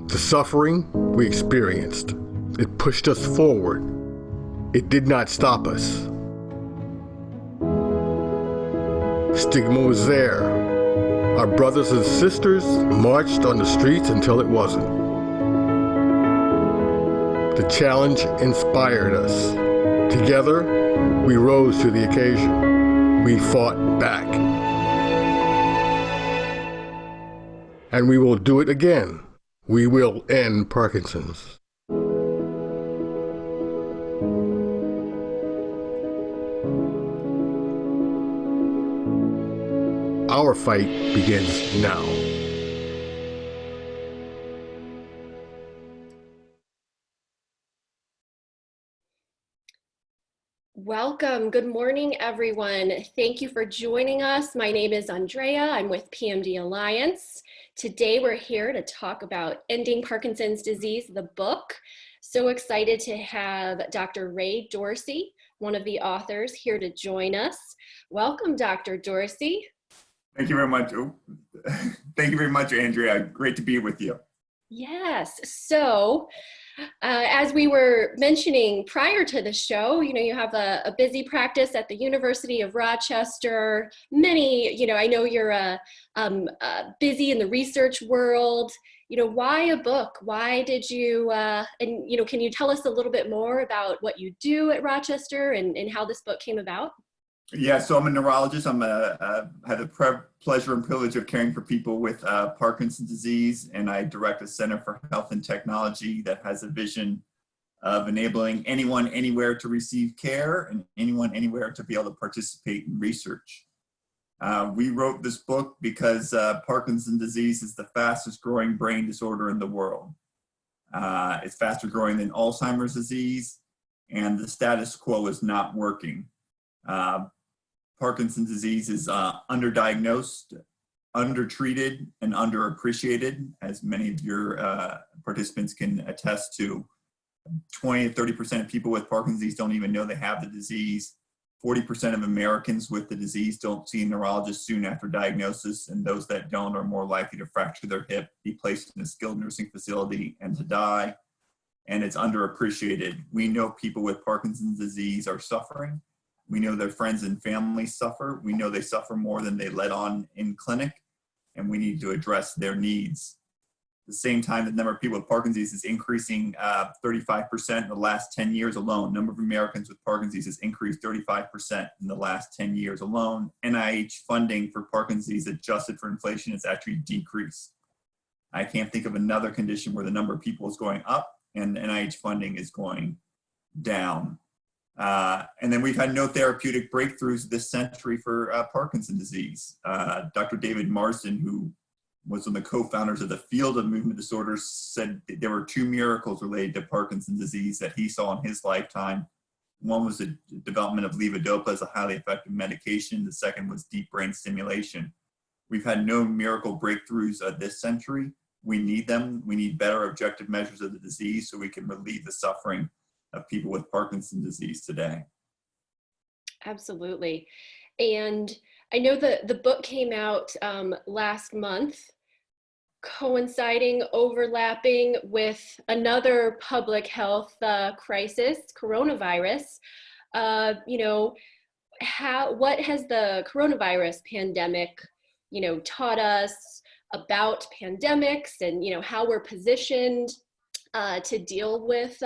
The suffering we experienced, it pushed us forward. It did not stop us. Stigma was there. Our brothers and sisters marched on the streets until it wasn't. The challenge inspired us. Together, we rose to the occasion. We fought back. And we will do it again. We will end Parkinson's. Our fight begins now. Welcome. Good morning, everyone. Thank you for joining us. My name is Andrea. I'm with PMD Alliance. Today, we're here to talk about Ending Parkinson's Disease, the book. So excited to have Dr. Ray Dorsey, one of the authors, here to join us. Welcome, Dr. Dorsey. Thank you very much. Thank you very much, Andrea. Great to be with you. Yes. So, as we were mentioning prior to the show, you have a busy practice at the University of Rochester. Many, I know you're busy in the research world. Why a book? Why did you, can you tell us a little bit more about what you do at Rochester and how this book came about? Yeah, so I'm a neurologist. Have the pleasure and privilege of caring for people with Parkinson's disease, and I direct a Center for Health and Technology that has a vision of enabling anyone anywhere to receive care and anyone anywhere to be able to participate in research. We wrote this book because Parkinson's disease is the fastest growing brain disorder in the world. It's faster growing than Alzheimer's disease, and the status quo is not working. Parkinson's disease is underdiagnosed, undertreated, and underappreciated, as many of your participants can attest to. 20 to 30% of people with Parkinson's disease don't even know they have the disease. 40% of Americans with the disease don't see a neurologist soon after diagnosis, and those that don't are more likely to fracture their hip, be placed in a skilled nursing facility, and to die. And it's underappreciated. We know people with Parkinson's disease are suffering. We know their friends and family suffer. We know they suffer more than they let on in clinic, and we need to address their needs. At the same time, the number of people with Parkinson's disease is increasing 35% in the last 10 years alone. Number of Americans with Parkinson's disease has increased 35% in the last 10 years alone. NIH funding for Parkinson's disease adjusted for inflation has actually decreased. I can't think of another condition where the number of people is going up and NIH funding is going down. And then we've had no therapeutic breakthroughs this century for Parkinson's disease. Dr. David Marsden, who was one of the co-founders of the field of movement disorders, said there were two miracles related to Parkinson's disease that he saw in his lifetime. One was the development of levodopa as a highly effective medication. The second was deep brain stimulation. We've had no miracle breakthroughs this century. We need them. We need better objective measures of the disease so we can relieve the suffering of people with Parkinson's disease today. Absolutely. And I know the book came out last month, coinciding, overlapping with another public health crisis, coronavirus. What has the coronavirus pandemic, taught us about pandemics and, how we're positioned to deal with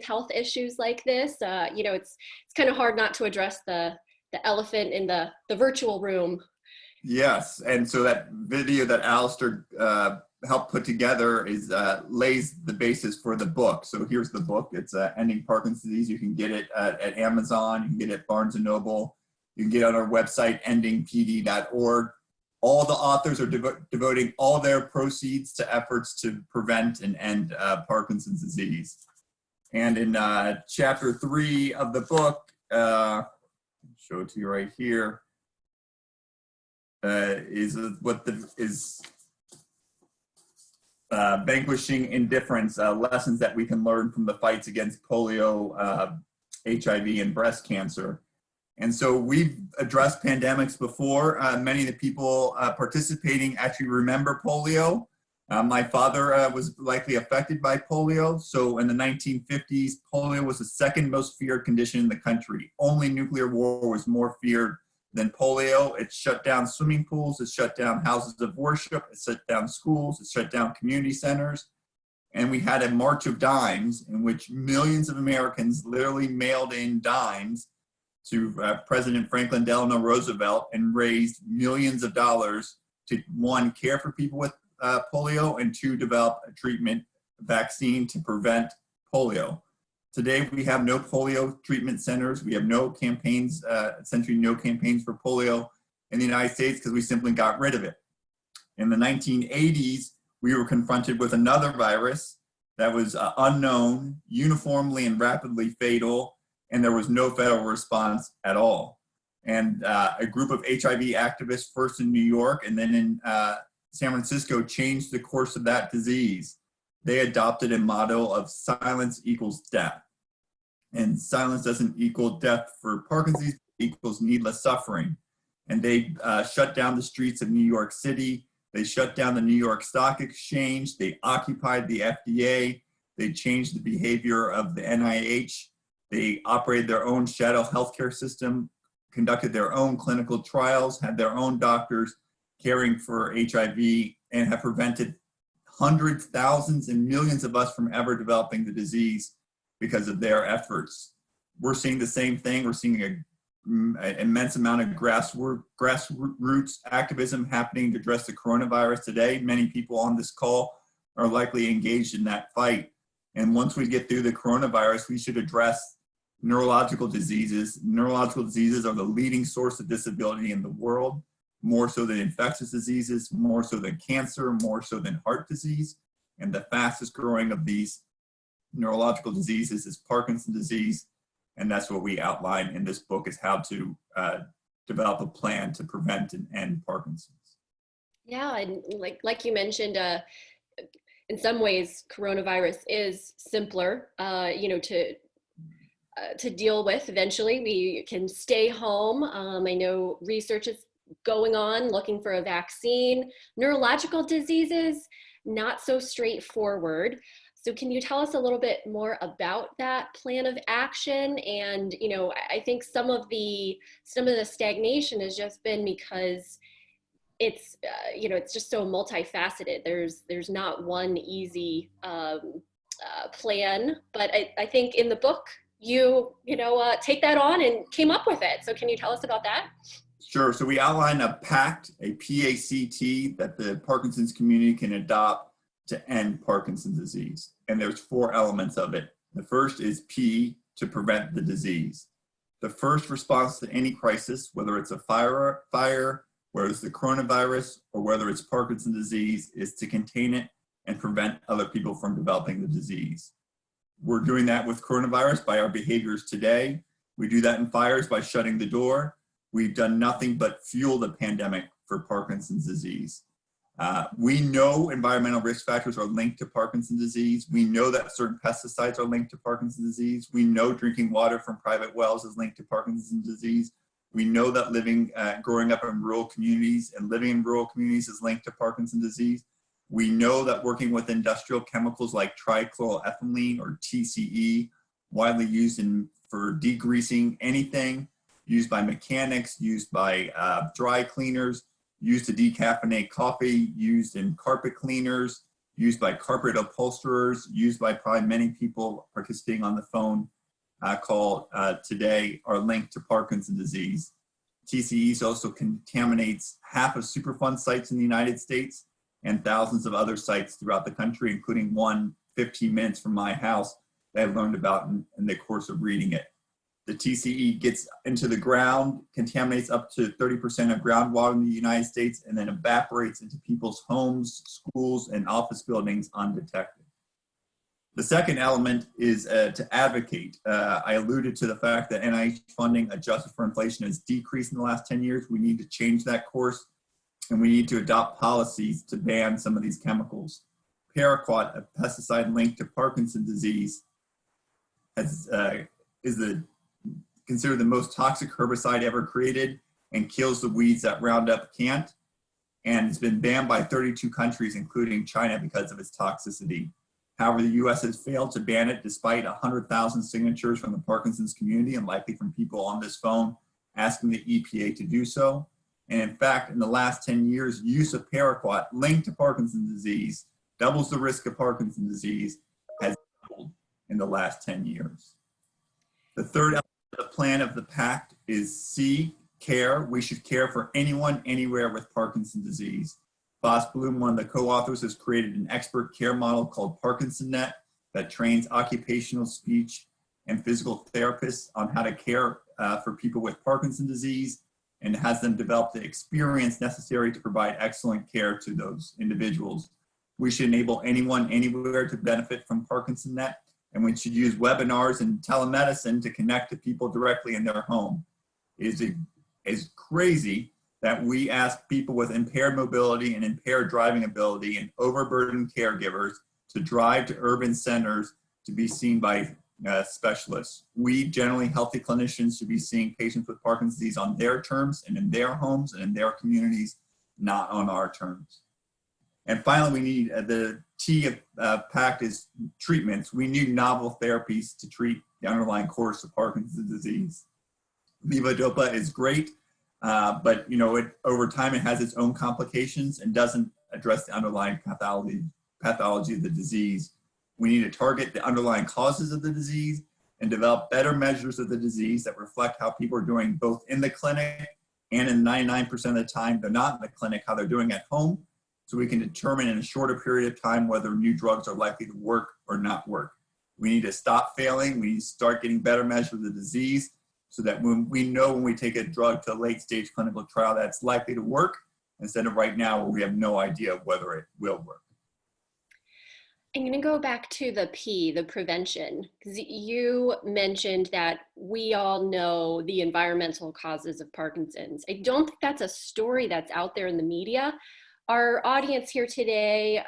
health issues like this? It's kind of hard not to address the elephant in the virtual room. Yes, and so that video that Alistair helped put together is lays the basis for the book. So here's the book. It's Ending Parkinson's Disease. You can get it at Amazon. You can get it at Barnes & Noble. You can get it on our website, endingpd.org. All the authors are devoting all their proceeds to efforts to prevent and end Parkinson's disease. And in chapter 3 of the book, I'll show it to you right here, is vanquishing indifference, lessons that we can learn from the fights against polio, HIV, and breast cancer. And so we've addressed pandemics before. Many of the people participating actually remember polio. My father was likely affected by polio. So in the 1950s, polio was the second most feared condition in the country. Only nuclear war was more feared than polio. It shut down swimming pools, it shut down houses of worship, it shut down schools, it shut down community centers. And we had a march of dimes in which millions of Americans literally mailed in dimes to President Franklin Delano Roosevelt and raised millions of dollars to, one, care for people with polio, and two, develop a treatment vaccine to prevent polio. Today, we have no polio treatment centers. We have no campaigns, essentially no campaigns for polio in the United States because we simply got rid of it. In the 1980s, we were confronted with another virus that was unknown, uniformly and rapidly fatal, and there was no federal response at all. And a group of HIV activists, first in New York and then in San Francisco, changed the course of that disease. They adopted a model of silence equals death. And silence doesn't equal death for Parkinson's, it equals needless suffering. And they shut down the streets of New York City. They shut down the New York Stock Exchange. They occupied the FDA. They changed the behavior of the NIH. They operated their own shadow healthcare system, conducted their own clinical trials, had their own doctors caring for HIV, and have prevented hundreds, thousands, and millions of us from ever developing the disease because of their efforts. We're seeing the same thing. We're seeing an immense amount of grassroots activism happening to address the coronavirus today. Many people on this call are likely engaged in that fight. And once we get through the coronavirus, we should address neurological diseases. Neurological diseases are the leading source of disability in the world, more so than infectious diseases, more so than cancer, more so than heart disease. And the fastest growing of these neurological diseases is Parkinson's disease. And that's what we outline in this book, is how to develop a plan to prevent and end Parkinson's. Yeah, and like you mentioned, in some ways, coronavirus is simpler, to deal with. Eventually, we can stay home. I know research is going on looking for a vaccine. Neurological diseases, not so straightforward. So can you tell us a little bit more about that plan of action? And, I think some of the stagnation has just been because it's, it's just so multifaceted. There's not one easy plan, but I think in the book, you take that on and came up with it. So can you tell us about that? Sure. So we outline a PACT, that the Parkinson's community can adopt to end Parkinson's disease. And there's 4 elements of it. The first is P, to prevent the disease. The first response to any crisis, whether it's a fire, whether it's the coronavirus, or whether it's Parkinson's disease, is to contain it and prevent other people from developing the disease. We're doing that with coronavirus by our behaviors today. We do that in fires by shutting the door. We've done nothing but fuel the pandemic for Parkinson's disease. We know environmental risk factors are linked to Parkinson's disease. We know that certain pesticides are linked to Parkinson's disease. We know drinking water from private wells is linked to Parkinson's disease. We know that growing up in rural communities and living in rural communities is linked to Parkinson's disease. We know that working with industrial chemicals like trichloroethylene, or TCE, widely used for degreasing anything, used by mechanics, used by dry cleaners, used to decaffeinate coffee, used in carpet cleaners, used by carpet upholsterers, used by probably many people participating on the phone call today, are linked to Parkinson's disease. TCE also contaminates half of Superfund sites in the United States and thousands of other sites throughout the country, including one 15 minutes from my house that I learned about in the course of reading it. The TCE gets into the ground, contaminates up to 30% of groundwater in the United States, and then evaporates into people's homes, schools, and office buildings undetected. The second element is to advocate. I alluded to the fact that NIH funding adjusted for inflation has decreased in the last 10 years. We need to change that course, and we need to adopt policies to ban some of these chemicals. Paraquat, a pesticide linked to Parkinson's disease, is considered the most toxic herbicide ever created and kills the weeds that Roundup can't. and it's been banned by 32 countries, including China, because of its toxicity. However, the US has failed to ban it despite 100,000 signatures from the Parkinson's community and likely from people on this phone asking the EPA to do so. And in fact, in the last 10 years, use of paraquat linked to Parkinson's disease doubles the risk of Parkinson's disease, has doubled in the last 10 years. The third element of the plan of the pact is C, care. We should care for anyone, anywhere with Parkinson's disease. Boss Bloom, one of the co-authors, has created an expert care model called Parkinson Net that trains occupational, speech, and physical therapists on how to care for people with Parkinson's disease, and has them develop the experience necessary to provide excellent care to those individuals. We should enable anyone, anywhere to benefit from Parkinson Net, and we should use webinars and telemedicine to connect to people directly in their home. It is crazy that we ask people with impaired mobility and impaired driving ability and overburdened caregivers to drive to urban centers to be seen by specialists. We, generally healthy clinicians, should be seeing patients with Parkinson's disease on their terms and in their homes and in their communities, not on our terms. And finally, we need the T of PACT is treatments. We need novel therapies to treat the underlying course of Parkinson's disease. Levodopa is great, but over time it has its own complications and doesn't address the underlying pathology of the disease. We need to target the underlying causes of the disease and develop better measures of the disease that reflect how people are doing both in the clinic and in 99% of the time they're not in the clinic, how they're doing at home, so we can determine in a shorter period of time whether new drugs are likely to work or not work. We need to stop failing. We need to start getting better measures of the disease so that when we take a drug to a late stage clinical trial that's likely to work, instead of right now where we have no idea whether it will work. I'm going to go back to the P, the prevention, because you mentioned that we all know the environmental causes of Parkinson's. I don't think that's a story that's out there in the media. Our audience here today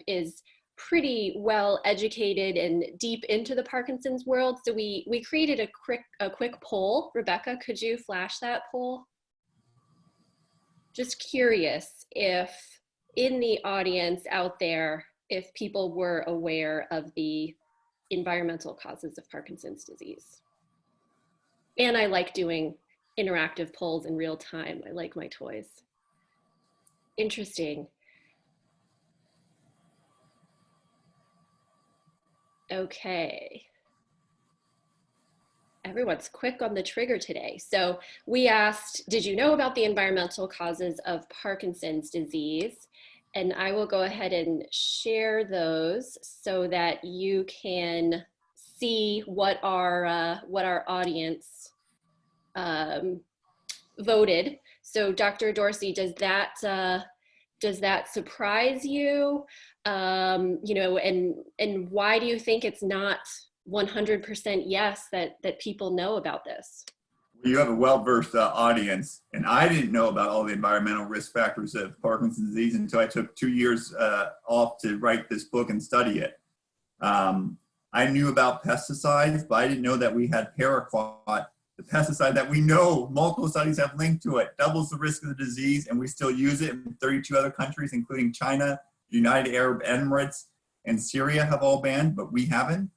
is pretty well educated and deep into the Parkinson's world. So we created a quick poll. Rebecca, could you flash that poll? Just curious if in the audience out there, if people were aware of the environmental causes of Parkinson's disease. And I like doing interactive polls in real time. I like my toys. Interesting. Okay. Everyone's quick on the trigger today. So we asked, did you know about the environmental causes of Parkinson's disease? And I will go ahead and share those so that you can see what our audience voted. So Dr. Dorsey, does that surprise you? And why do you think it's not 100% yes that people know about this? You have a well-versed audience, and I didn't know about all the environmental risk factors of Parkinson's disease until I took 2 years off to write this book and study it. I knew about pesticides, but I didn't know that we had paraquat, the pesticide that we know multiple studies have linked to it, doubles the risk of the disease, and we still use it in 32 other countries, including China, United Arab Emirates, and Syria have all banned, but we haven't.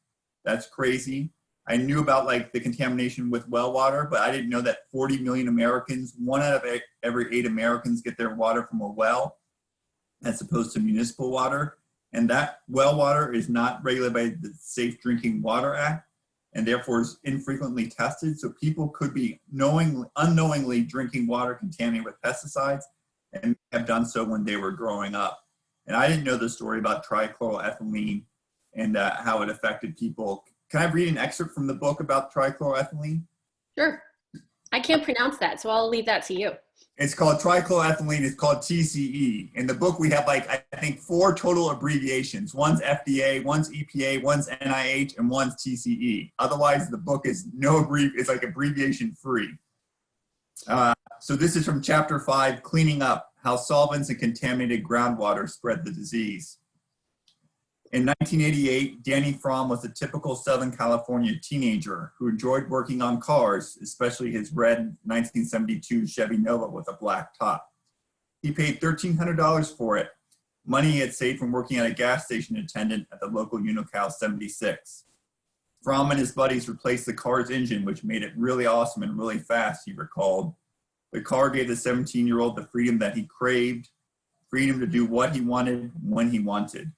That's crazy. I knew about the contamination with well water, but I didn't know that 40 million Americans, 1 out of every 8 Americans get their water from a well as opposed to municipal water. And that well water is not regulated by the Safe Drinking Water Act and therefore is infrequently tested. So people could be unknowingly drinking water contaminated with pesticides and have done so when they were growing up. And I didn't know the story about trichloroethylene and how it affected people. Can I read an excerpt from the book about trichloroethylene? Sure. I can't pronounce that, so I'll leave that to you. It's called trichloroethylene. It's called TCE. In the book, we have I think 4 total abbreviations. One's FDA, one's EPA, one's NIH, and one's TCE. Otherwise, the book is it's abbreviation free. So this is from chapter 5, Cleaning Up, How Solvents and Contaminated Groundwater Spread the Disease. In 1988, Danny Fromm was a typical Southern California teenager who enjoyed working on cars, especially his red 1972 Chevy Nova with a black top. He paid $1,300 for it, money he had saved from working at a gas station attendant at the local Unical 76. Fromm and his buddies replaced the car's engine, which made it really awesome and really fast, he recalled. The car gave the 17-year-old the freedom that he craved, freedom to do what he wanted when he wanted,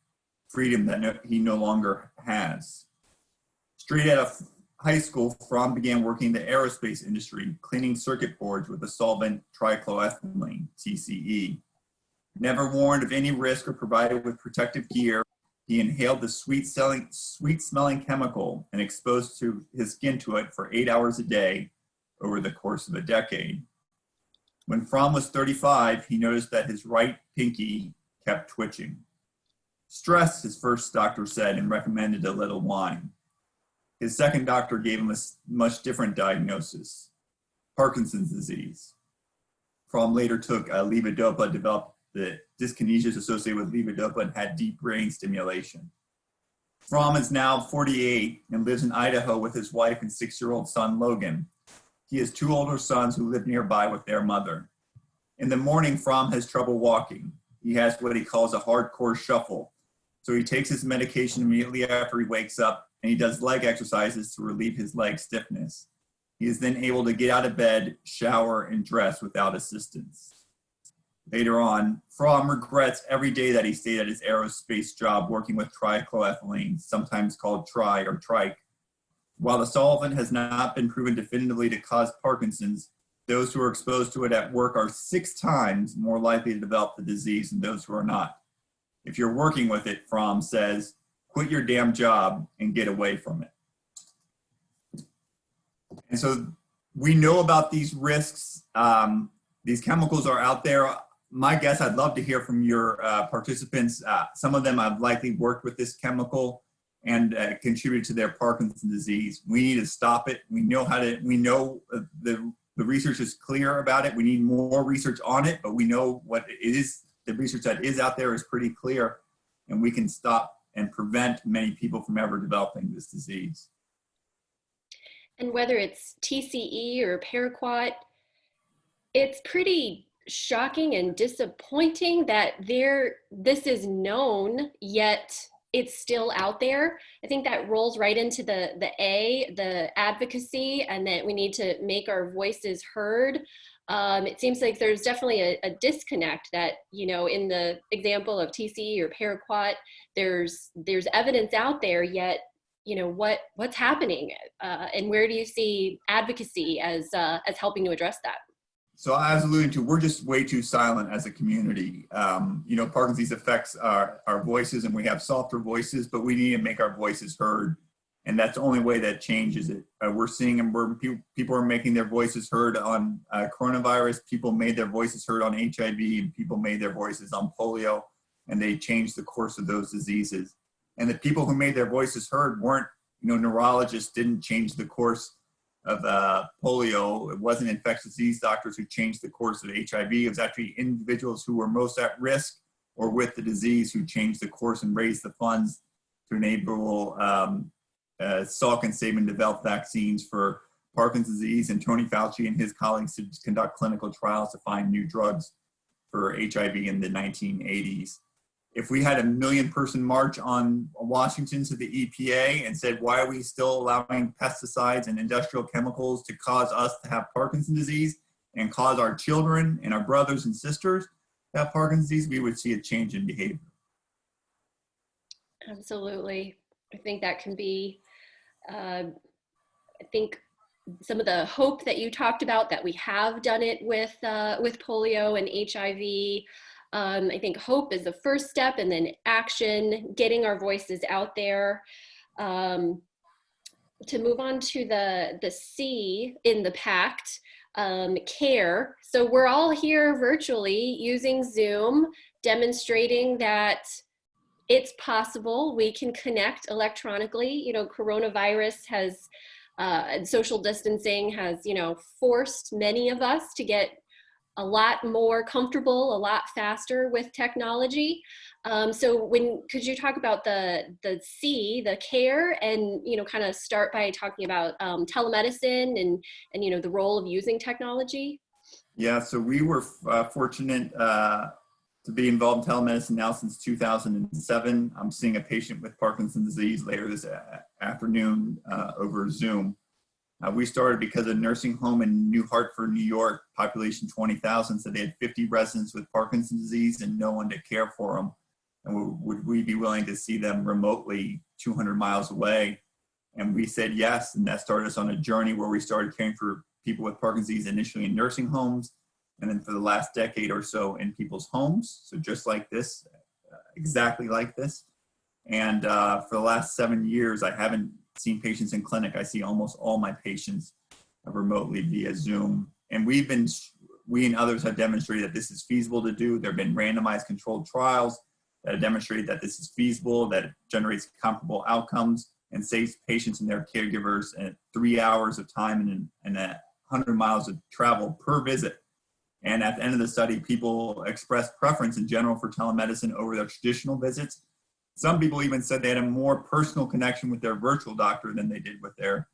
freedom that he no longer has. Straight out of high school, Fromm began working in the aerospace industry, cleaning circuit boards with the solvent trichloroethylene, TCE. Never warned of any risk or provided with protective gear, he inhaled the sweet-smelling chemical and exposed his skin to it for 8 hours a day over the course of a decade. When Fromm was 35, he noticed that his right pinky kept twitching. Stress, his first doctor said, and recommended a little wine. His second doctor gave him a much different diagnosis, Parkinson's disease. Fromm later took levodopa, developed the dyskinesias associated with levodopa, and had deep brain stimulation. Fromm is now 48 and lives in Idaho with his wife and 6-year-old son, Logan. He has 2 older sons who live nearby with their mother. In the morning, Fromm has trouble walking. He has what he calls a hardcore shuffle. So he takes his medication immediately after he wakes up, and he does leg exercises to relieve his leg stiffness. He is then able to get out of bed, shower, and dress without assistance. Later on, Fromm regrets every day that he stayed at his aerospace job working with trichloroethylene, sometimes called tri or trike. While the solvent has not been proven definitively to cause Parkinson's, those who are exposed to it at work are 6 times more likely to develop the disease than those who are not. If you're working with it, Fromm says, quit your damn job and get away from it. And so we know about these risks. These chemicals are out there. My guess, I'd love to hear from your participants. Some of them have likely worked with this chemical and contributed to their Parkinson's disease. We need to stop it. We know the research is clear about it. We need more research on it, but we know what it is. The research that is out there is pretty clear, and we can stop and prevent many people from ever developing this disease. And whether it's TCE or paraquat, it's pretty shocking and disappointing that this is known, yet it's still out there. I think that rolls right into the advocacy, and that we need to make our voices heard. It seems like there's definitely a disconnect that, in the example of TCE or paraquat, there's evidence out there, yet, what's happening? And where do you see advocacy as helping to address that? So I was alluding to, we're just way too silent as a community. Parkinson's affects our voices, and we have softer voices, but we need to make our voices heard. And that's the only way that changes it. We're seeing people are making their voices heard on coronavirus. People made their voices heard on HIV, and people made their voices on polio, and they changed the course of those diseases. And the people who made their voices heard weren't, neurologists didn't change the course of polio. It wasn't infectious disease doctors who changed the course of HIV. It was actually individuals who were most at risk or with the disease who changed the course and raised the funds to enable Salk and Sabin develop vaccines for Parkinson's disease, and Tony Fauci and his colleagues to conduct clinical trials to find new drugs for HIV in the 1980s. If we had a 1 million-person march on Washington to the EPA and said, why are we still allowing pesticides and industrial chemicals to cause us to have Parkinson's disease and cause our children and our brothers and sisters to have Parkinson's disease, we would see a change in behavior. Absolutely. I think that can be, I think some of the hope that you talked about, that we have done it with polio and HIV. I think hope is the first step, and then action, getting our voices out there. To move on to the C in the PACT, care. So we're all here virtually using Zoom, demonstrating that it's possible we can connect electronically. Coronavirus has, social distancing has, forced many of us to get a lot more comfortable, a lot faster with technology. So could you talk about the C, the care, and kind of start by talking about telemedicine and the role of using technology? Yeah, so we were fortunate to be involved in telemedicine now since 2007. I'm seeing a patient with Parkinson's disease later this afternoon over Zoom. We started because a nursing home in New Hartford, New York, population 20,000, said they had 50 residents with Parkinson's disease and no one to care for them. And would we be willing to see them remotely 200 miles away? And we said yes, and that started us on a journey where we started caring for people with Parkinson's disease initially in nursing homes, and then for the last decade or so in people's homes. So just like this, exactly like this. And for the last 7 years, I haven't seen patients in clinic. I see almost all my patients remotely via Zoom. And we and others have demonstrated that this is feasible to do. There have been randomized controlled trials that have demonstrated that this is feasible, that it generates comparable outcomes and saves patients and their caregivers 3 hours of time and 100 miles of travel per visit. And at the end of the study, people expressed preference in general for telemedicine over their traditional visits. Some people even said they had a more personal connection with their virtual doctor than they did with their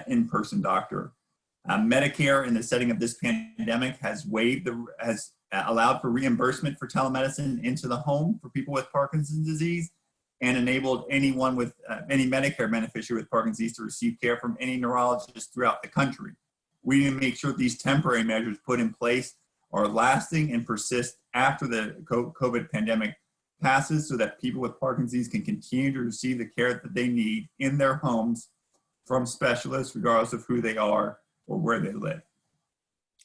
in-person doctor. Medicare, in the setting of this pandemic, has allowed for reimbursement for telemedicine into the home for people with Parkinson's disease, and enabled anyone with any Medicare beneficiary with Parkinson's disease to receive care from any neurologist throughout the country. We need to make sure these temporary measures put in place are lasting and persist after the COVID pandemic passes, so that people with Parkinson's disease can continue to receive the care that they need in their homes from specialists, regardless of who they are or where they live.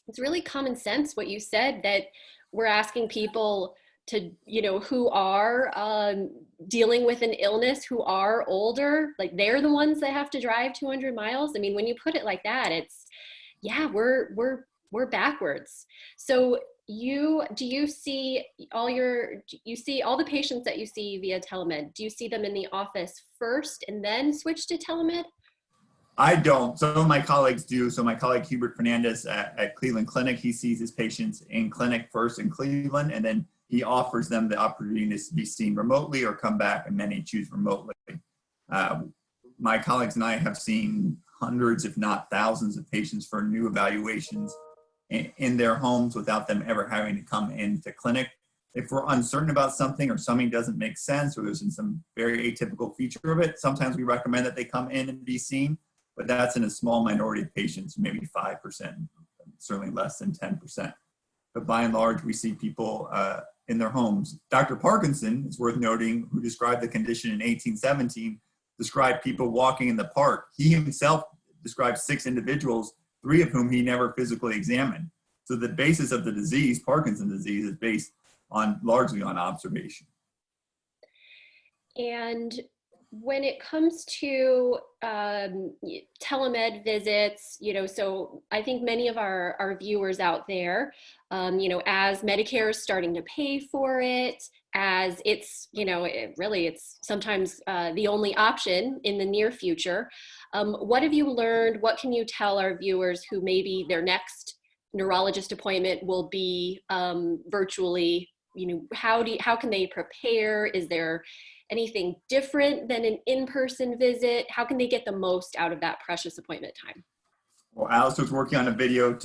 It's really common sense what you said, that we're asking people to, who are dealing with an illness, who are older, like they're the ones that have to drive 200 miles. I mean, when you put it like that, it's, yeah, we're backwards. So do you see all the patients that you see via telemed? Do you see them in the office first and then switch to telemed? I don't. Some of my colleagues do. So my colleague Hubert Fernandez at Cleveland Clinic, he sees his patients in clinic first in Cleveland, and then he offers them the opportunity to be seen remotely or come back, and many choose remotely. My colleagues and I have seen hundreds, if not thousands, of patients for new evaluations in their homes without them ever having to come into clinic. If we're uncertain about something or something doesn't make sense or there's some very atypical feature of it, sometimes we recommend that they come in and be seen, but that's in a small minority of patients, maybe 5%, certainly less than 10%. But by and large, we see people in their homes. Dr. Parkinson, it's worth noting, who described the condition in 1817, described people walking in the park. He himself described 6 individuals, 3 of whom he never physically examined. So the basis of the disease, Parkinson's disease, is based largely on observation. And when it comes to telemed visits, so I think many of our viewers out there, as Medicare is starting to pay for it, as it's, it's sometimes the only option in the near future. What have you learned? What can you tell our viewers who maybe their next neurologist appointment will be virtually? How can they prepare? Is there anything different than an in-person visit? How can they get the most out of that precious appointment time? Well, Alice was working on a video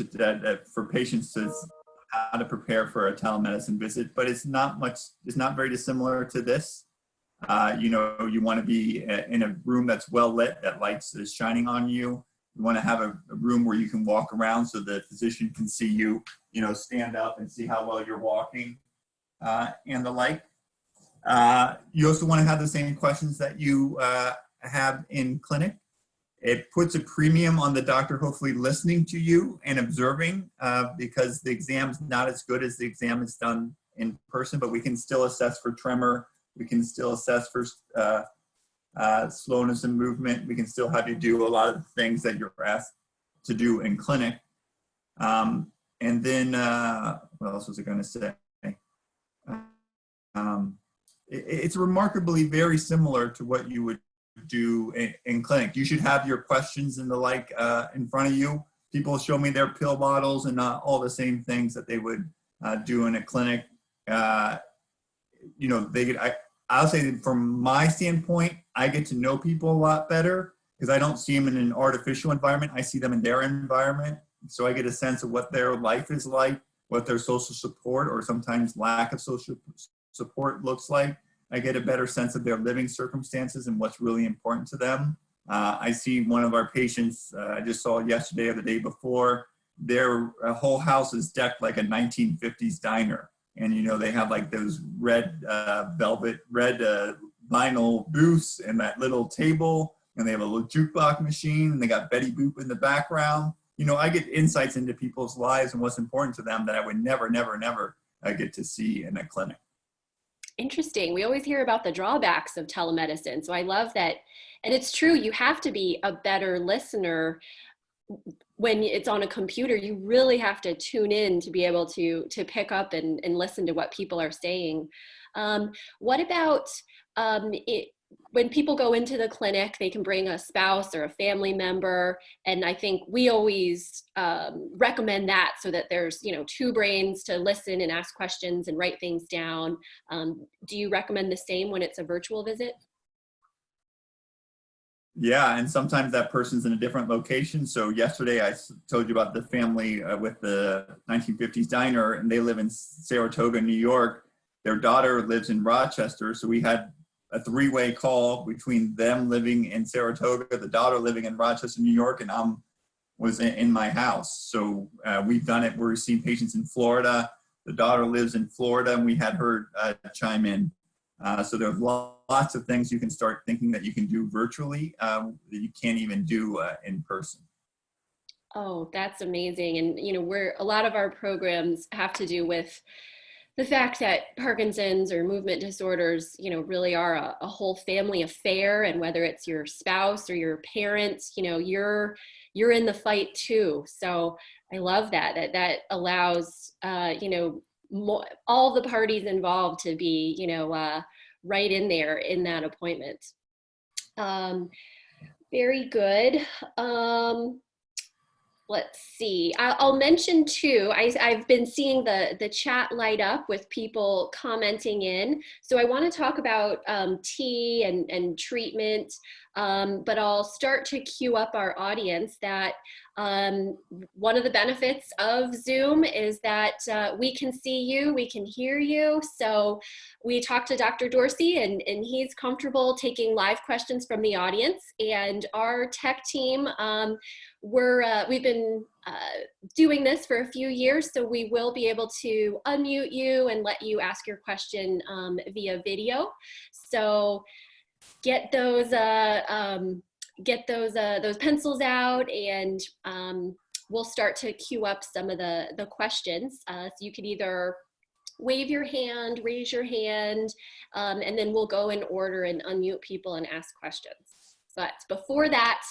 for patients to how to prepare for a telemedicine visit, but it's not very dissimilar to this. You want to be in a room that's well lit, that lights is shining on you. You want to have a room where you can walk around so the physician can see you, stand up and see how well you're walking and the like. You also want to have the same questions that you have in clinic. It puts a premium on the doctor hopefully listening to you and observing because the exam's not as good as the exam is done in person, but we can still assess for tremor. We can still assess for slowness in movement. We can still have you do a lot of the things that you're asked to do in clinic. And then, what else was I going to say? It's remarkably very similar to what you would do in clinic. You should have your questions and the like in front of you. People show me their pill bottles and all the same things that they would do in a clinic. I'll say that from my standpoint, I get to know people a lot better because I don't see them in an artificial environment. I see them in their environment. So I get a sense of what their life is like, what their social support or sometimes lack of social support looks like. I get a better sense of their living circumstances and what's really important to them. I see one of our patients, I just saw yesterday or the day before, their whole house is decked like a 1950s diner. And, you know, they have like those red vinyl booths and that little table, and they have a little jukebox machine, and they got Betty Boop in the background. You know, I get insights into people's lives and what's important to them that I would never get to see in a clinic. Interesting. We always hear about the drawbacks of telemedicine. So I love that. And it's true, you have to be a better listener when it's on a computer. You really have to tune in to be able to pick up and listen to what people are saying. What about when people go into the clinic, they can bring a spouse or a family member. And I think we always recommend that so that there's, you know, two brains to listen and ask questions and write things down. Do you recommend the same when it's a virtual visit? Yeah, and sometimes that person's in a different location. So yesterday I told you about the family with the 1950s diner, and they live in Saratoga, New York. Their daughter lives in Rochester. So we had a three-way call between them living in Saratoga, the daughter living in Rochester, New York, and I was in my house. So we've done it. We're seeing patients in Florida. The daughter lives in Florida, and we had her chime in. So there's lots of things you can start thinking that you can do virtually that you can't even do in person. Oh, that's amazing. And, you know, a lot of our programs have to do with the fact that Parkinson's or movement disorders, you know, really are a whole family affair. And whether it's your spouse or your parents, you know, you're in the fight too. So I love that allows, you know, all the parties involved to be, you know, right in there in that appointment. Very good. Let's see. I'll mention too, I've been seeing the chat light up with people commenting in. So I want to talk about tea and treatment, but I'll start to queue up our audience that one of the benefits of Zoom is that we can see you, we can hear you. So we talked to Dr. Dorsey and he's comfortable taking live questions from the audience, and our tech team, we've been doing this for a few years, so we will be able to unmute you and let you ask your question via video. So get those pencils out, and we'll start to queue up some of the questions. So you can either wave your hand, raise your hand, and then we'll go in order and unmute people and ask questions. But before that,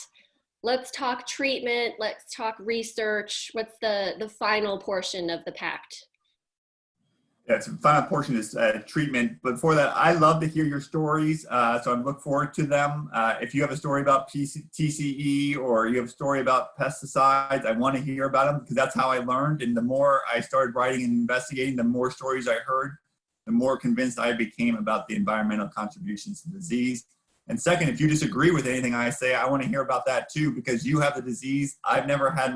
let's talk treatment, let's talk research. What's the final portion of the pact? Yeah, the final portion is treatment. But before that, I love to hear your stories, so I look forward to them. If you have a story about TCE or you have a story about pesticides, I want to hear about them because that's how I learned. And the more I started writing and investigating, the more stories I heard, the more convinced I became about the environmental contributions to disease. And second, if you disagree with anything I say, I want to hear about that too, because you have the disease. I've never had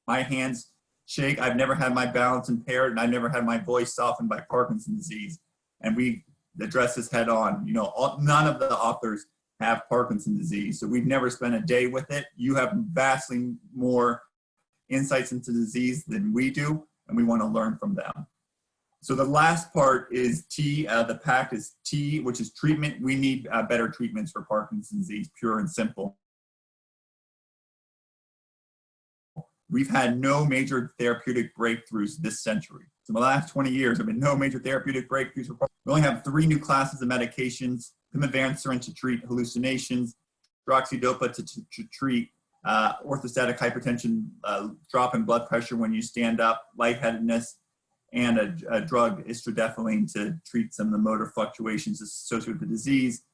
my hands shake. I've never had my balance impaired, and I've never had my voice softened by Parkinson's disease. And we address this head on. You know, none of the authors have Parkinson's disease, so we've never spent a day with it. You have vastly more insights into disease than we do, and we want to learn from them. So the last part is T. The pact is T, which is treatment. We need better treatments for Parkinson's disease, pure and simple. We've had no major therapeutic breakthroughs this century. So in the last 20 years, there have been no major therapeutic breakthroughs. We only have 3 new classes of medications: pimavanserin to treat hallucinations, droxidopa to treat orthostatic hypertension, drop in blood pressure when you stand up, lightheadedness, and a drug, istradefylline, to treat some of the motor fluctuations associated with the disease.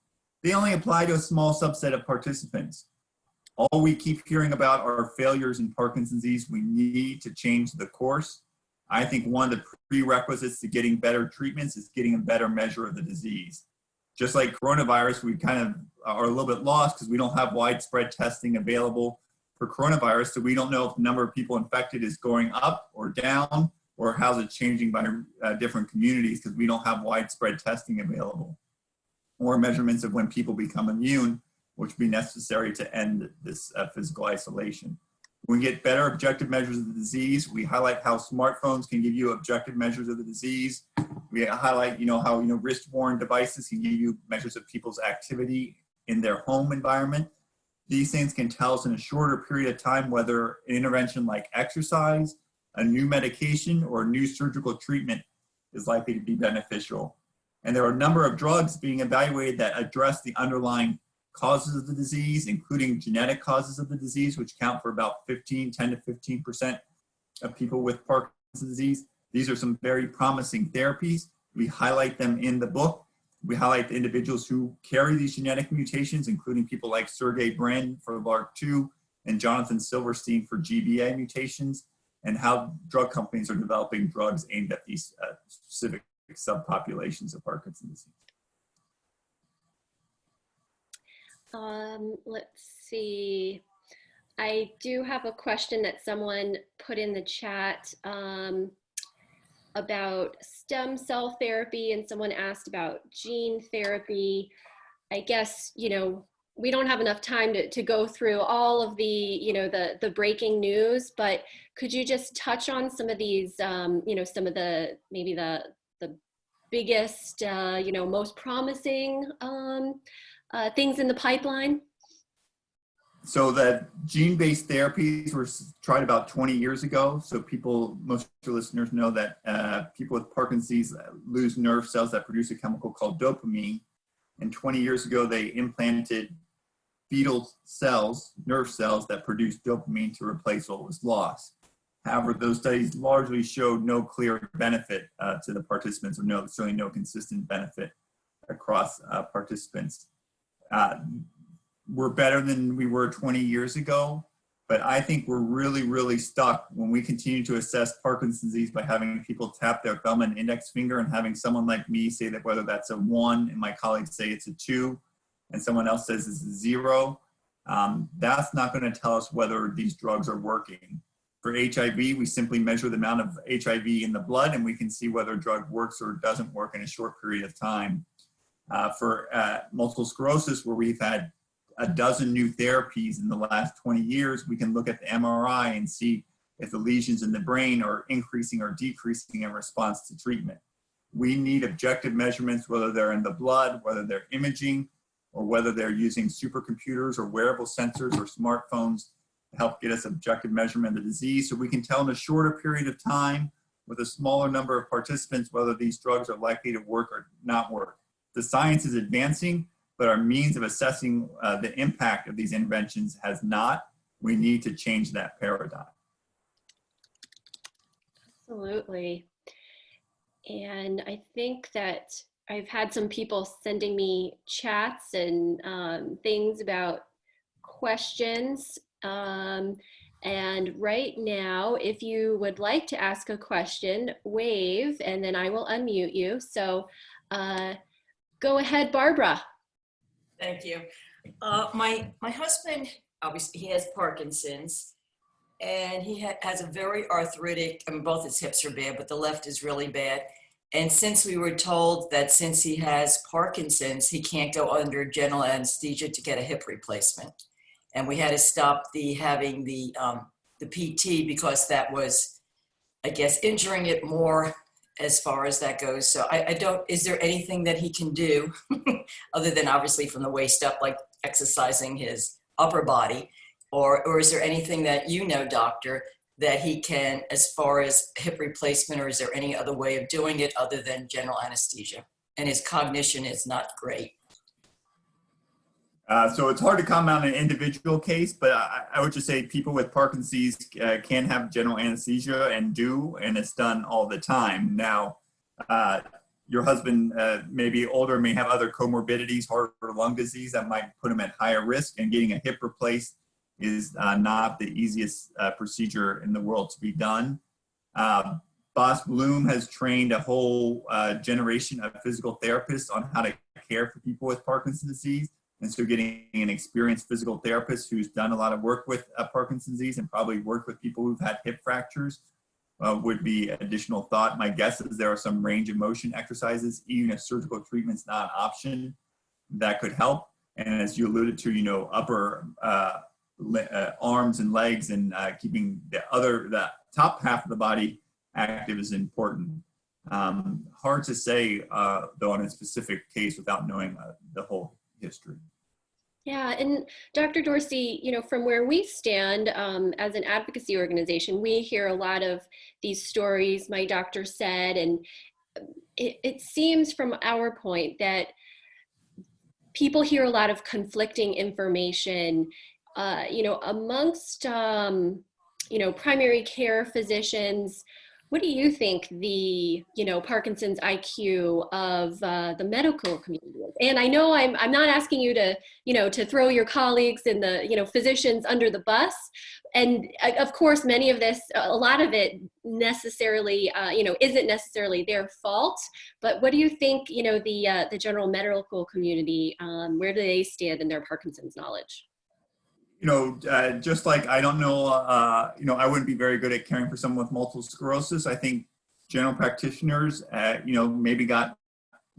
They only apply to a small subset of participants. All we keep hearing about are failures in Parkinson's disease. We need to change the course. I think one of the prerequisites to getting better treatments is getting a better measure of the disease. Just like coronavirus, we kind of are a little bit lost because we don't have widespread testing available for coronavirus, so we don't know if the number of people infected is going up or down, or how's it changing by different communities, because we don't have widespread testing available, or measurements of when people become immune, which would be necessary to end this physical isolation. When we get better objective measures of the disease, we highlight how smartphones can give you objective measures of the disease. We highlight, how wrist-worn devices can give you measures of people's activity in their home environment. These things can tell us in a shorter period of time whether an intervention like exercise, a new medication, or a new surgical treatment is likely to be beneficial. And there are a number of drugs being evaluated that address the underlying causes of the disease, including genetic causes of the disease, which count for about 10 to 15% of people with Parkinson's disease. These are some very promising therapies. We highlight them in the book. We highlight the individuals who carry these genetic mutations, including people like Sergey Brin for LRRK2 and Jonathan Silverstein for GBA mutations, and how drug companies are developing drugs aimed at these specific subpopulations of Parkinson's disease. Let's see. I do have a question that someone put in the chat about stem cell therapy, and someone asked about gene therapy. I guess, we don't have enough time to go through all of the, the breaking news, but could you just touch on some of these, some of the, maybe the biggest, most promising things in the pipeline? So that gene-based therapies were tried about 20 years ago. So most of your listeners know that people with Parkinson's lose nerve cells that produce a chemical called dopamine. And 20 years ago, they implanted fetal cells, nerve cells that produce dopamine to replace what was lost. However, those studies largely showed no clear benefit to the participants, or certainly no consistent benefit across participants. We're better than we were 20 years ago, but I think we're really, really stuck when we continue to assess Parkinson's disease by having people tap their thumb and index finger, and having someone like me say that whether that's a 1 and my colleagues say it's a 2 and someone else says it's a 0. That's not going to tell us whether these drugs are working. For HIV, we simply measure the amount of HIV in the blood, and we can see whether a drug works or doesn't work in a short period of time. For multiple sclerosis, where we've had a dozen new therapies in the last 20 years, we can look at the MRI and see if the lesions in the brain are increasing or decreasing in response to treatment. We need objective measurements, whether they're in the blood, whether they're imaging, or whether they're using supercomputers or wearable sensors or smartphones to help get us objective measurement of the disease, so we can tell in a shorter period of time with a smaller number of participants whether these drugs are likely to work or not work. The science is advancing, but our means of assessing the impact of these interventions has not. We need to change that paradigm. Absolutely. And I think that I've had some people sending me chats and things about questions. And right now, if you would like to ask a question, wave, and then I will unmute you. So go ahead, Barbara. Thank you. My husband, obviously, he has Parkinson's, and he has a very arthritic, both his hips are bad, but the left is really bad. And since we were told that since he has Parkinson's, he can't go under general anesthesia to get a hip replacement. And we had to stop having the PT because that was, I guess, injuring it more as far as that goes. So is there anything that he can do other than obviously from the waist up, like exercising his upper body, or is there anything that doctor, that he can, as far as hip replacement, or is there any other way of doing it other than general anesthesia? And his cognition is not great. So it's hard to comment on an individual case, but I would just say people with Parkinson's can have general anesthesia and it's done all the time. Now, your husband may be older, may have other comorbidities, heart or lung disease that might put him at higher risk, and getting a hip replaced is not the easiest procedure in the world to be done. Boss Bloom has trained a whole generation of physical therapists on how to care for people with Parkinson's disease. And so getting an experienced physical therapist who's done a lot of work with Parkinson's disease and probably worked with people who've had hip fractures would be additional thought. My guess is there are some range of motion exercises, even if surgical treatment's not an option, that could help. And as you alluded to, you know, upper arms and legs and keeping the top half of the body active is important. Hard to say, though, on a specific case without knowing the whole history. Yeah, and Dr. Dorsey, you know, from where we stand as an advocacy organization, we hear a lot of these stories, my doctor said, and it seems from our point that people hear a lot of conflicting information, you know, amongst, you know, primary care physicians. What do you think the, you know, Parkinson's IQ of the medical community is? And I know I'm not asking you to, you know, to throw your colleagues and the, you know, physicians under the bus. And of course, many of this, a lot of it necessarily, you know, isn't necessarily their fault. But what do you think, you know, the general medical community, where do they stand in their Parkinson's knowledge? You know, just like I don't know, you know, I wouldn't be very good at caring for someone with multiple sclerosis. I think general practitioners, you know, maybe got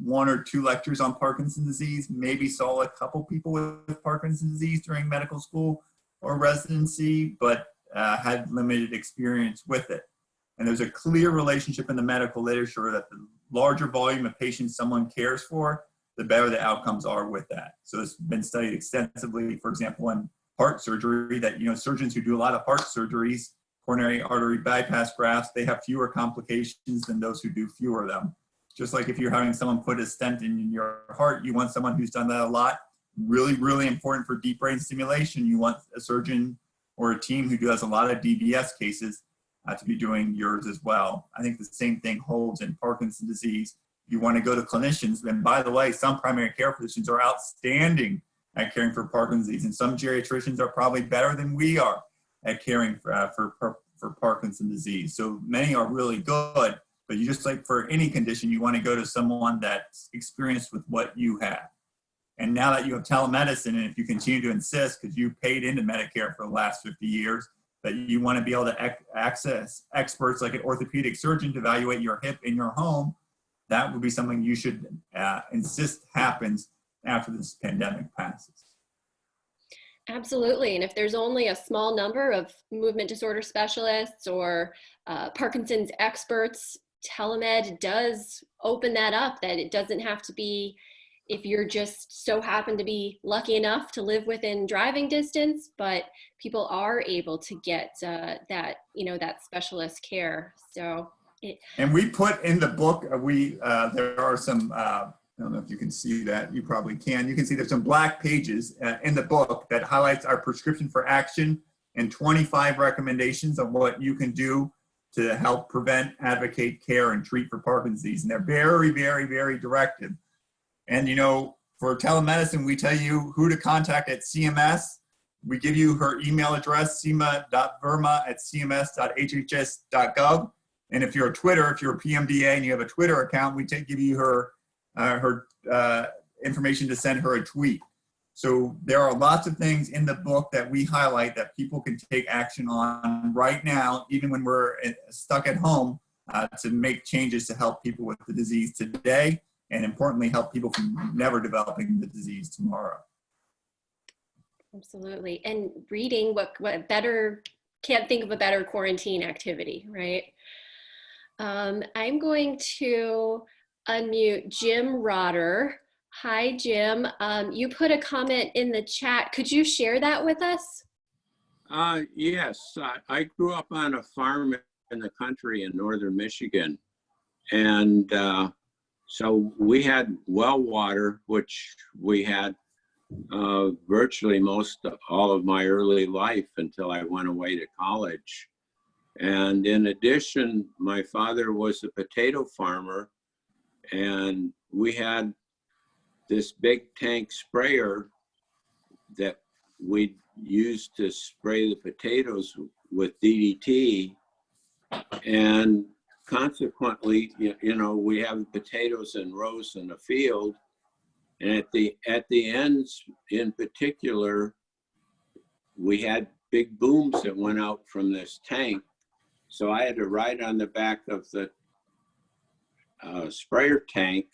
1 or 2 lectures on Parkinson's disease, maybe saw a couple people with Parkinson's disease during medical school or residency, but had limited experience with it. And there's a clear relationship in the medical literature that the larger volume of patients someone cares for, the better the outcomes are with that. So it's been studied extensively, for example, in heart surgery, that, you know, surgeons who do a lot of heart surgeries, coronary artery bypass grafts, they have fewer complications than those who do fewer of them. Just like if you're having someone put a stent in your heart, you want someone who's done that a lot. Really, really important for deep brain stimulation. You want a surgeon or a team who does a lot of DBS cases to be doing yours as well. I think the same thing holds in Parkinson's disease. You want to go to clinicians, and by the way, some primary care physicians are outstanding at caring for Parkinson's disease, and some geriatricians are probably better than we are at caring for Parkinson's disease. So many are really good, but you just like for any condition, you want to go to someone that's experienced with what you have. And now that you have telemedicine, and if you continue to insist, because you paid into Medicare for the last 50 years, that you want to be able to access experts like an orthopedic surgeon to evaluate your hip in your home, that would be something you should insist happens after this pandemic passes. Absolutely. And if there's only a small number of movement disorder specialists or Parkinson's experts, telemed does open that up, that it doesn't have to be, if you're just so happen to be lucky enough to live within driving distance, but people are able to get that, you know, that specialist care. So and we put in the book, there are some, I don't know if you can see that. You probably can. You can see there's some black pages in the book that highlights our prescription for action and 25 recommendations of what you can do to help prevent, advocate, care, and treat for Parkinson's disease. And they're very, very, very directive. And, you know, for telemedicine, we tell you who to contact at CMS. We give you her email address, seema.verma@cms.hhs.gov. And if you're a Twitter, if you're a PMDA and you have a Twitter account, we give you her information to send her a tweet. So there are lots of things in the book that we highlight that people can take action on right now, even when we're stuck at home, to make changes to help people with the disease today, and importantly, help people from never developing the disease tomorrow. Absolutely. And reading, what better, can't think of a better quarantine activity, right? I'm going to unmute Jim Rotter. Hi, Jim. You put a comment in the chat. Could you share that with us? Yes, I grew up on a farm in the country in northern Michigan. And so we had well water, which we had virtually all of my early life until I went away to college. And in addition, my father was a potato farmer, and we had this big tank sprayer that we used to spray the potatoes with DDT. And consequently, you know, we have potatoes in rows in the field, And at the ends in particular, we had big booms that went out from this tank. So I had to ride on the back of the sprayer tank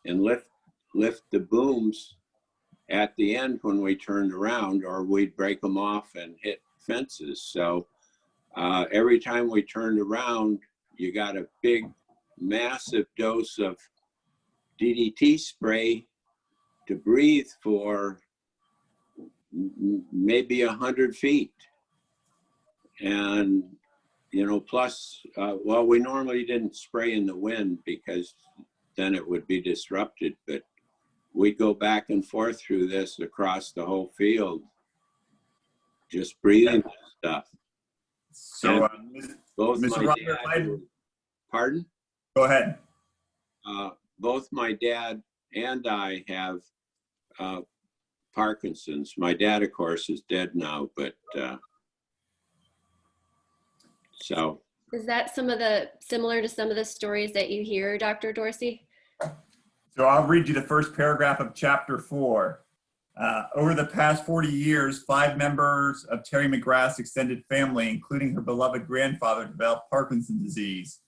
and lift the booms at the end when we turned around, or we'd break them off and hit fences. So every time we turned around, you got a big, massive dose of DDT spray to breathe for maybe 100 feet. And, you know, plus, well, we normally didn't spray in the wind because then it would be disrupted, but we'd go back and forth through this across the whole field, just breathing stuff. So, both Mr. my Roger, dad, pardon? go ahead. Both my dad and I have Parkinson's. My dad, of course, is dead now, but so. Is that similar to some of the stories that you hear, Dr. Dorsey? So I'll read you the first paragraph of chapter 4. Over the past 40 years, 5 members of Terry McGrath's extended family, including her beloved grandfather, developed Parkinson's disease.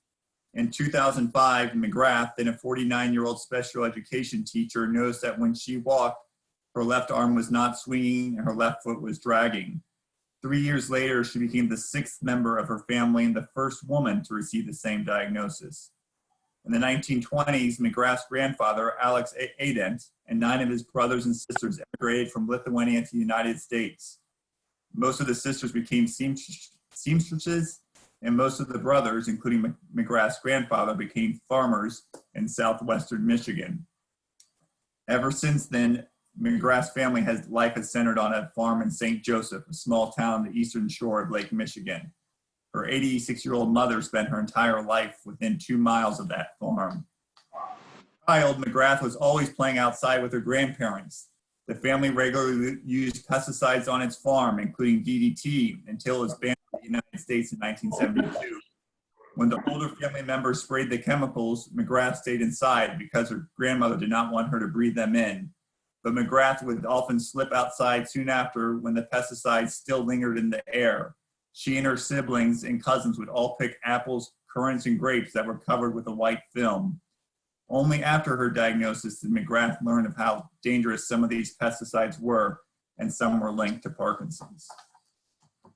In 2005, McGrath, then a 49-year-old special education teacher, noticed that when she walked, her left arm was not swinging and her left foot was dragging. 3 years later, she became the 6th member of her family and the first woman to receive the same diagnosis. In the 1920s, McGrath's grandfather, Alex Adent, and 9 of his brothers and sisters emigrated from Lithuania to the United States. Most of the sisters became seamstresses, and most of the brothers, including McGrath's grandfather, became farmers in southwestern Michigan. Ever since then, McGrath's family life has centered on a farm in St. Joseph, a small town on the eastern shore of Lake Michigan. Her 86-year-old mother spent her entire life within 2 miles of that farm. Child, McGrath was always playing outside with her grandparents. The family regularly used pesticides on its farm, including DDT, until it was banned in the United States in 1972. When the older family members sprayed the chemicals, McGrath stayed inside because her grandmother did not want her to breathe them in. But McGrath would often slip outside soon after when the pesticides still lingered in the air. She and her siblings and cousins would all pick apples, currants, and grapes that were covered with a white film. Only after her diagnosis did McGrath learn of how dangerous some of these pesticides were, and some were linked to Parkinson's.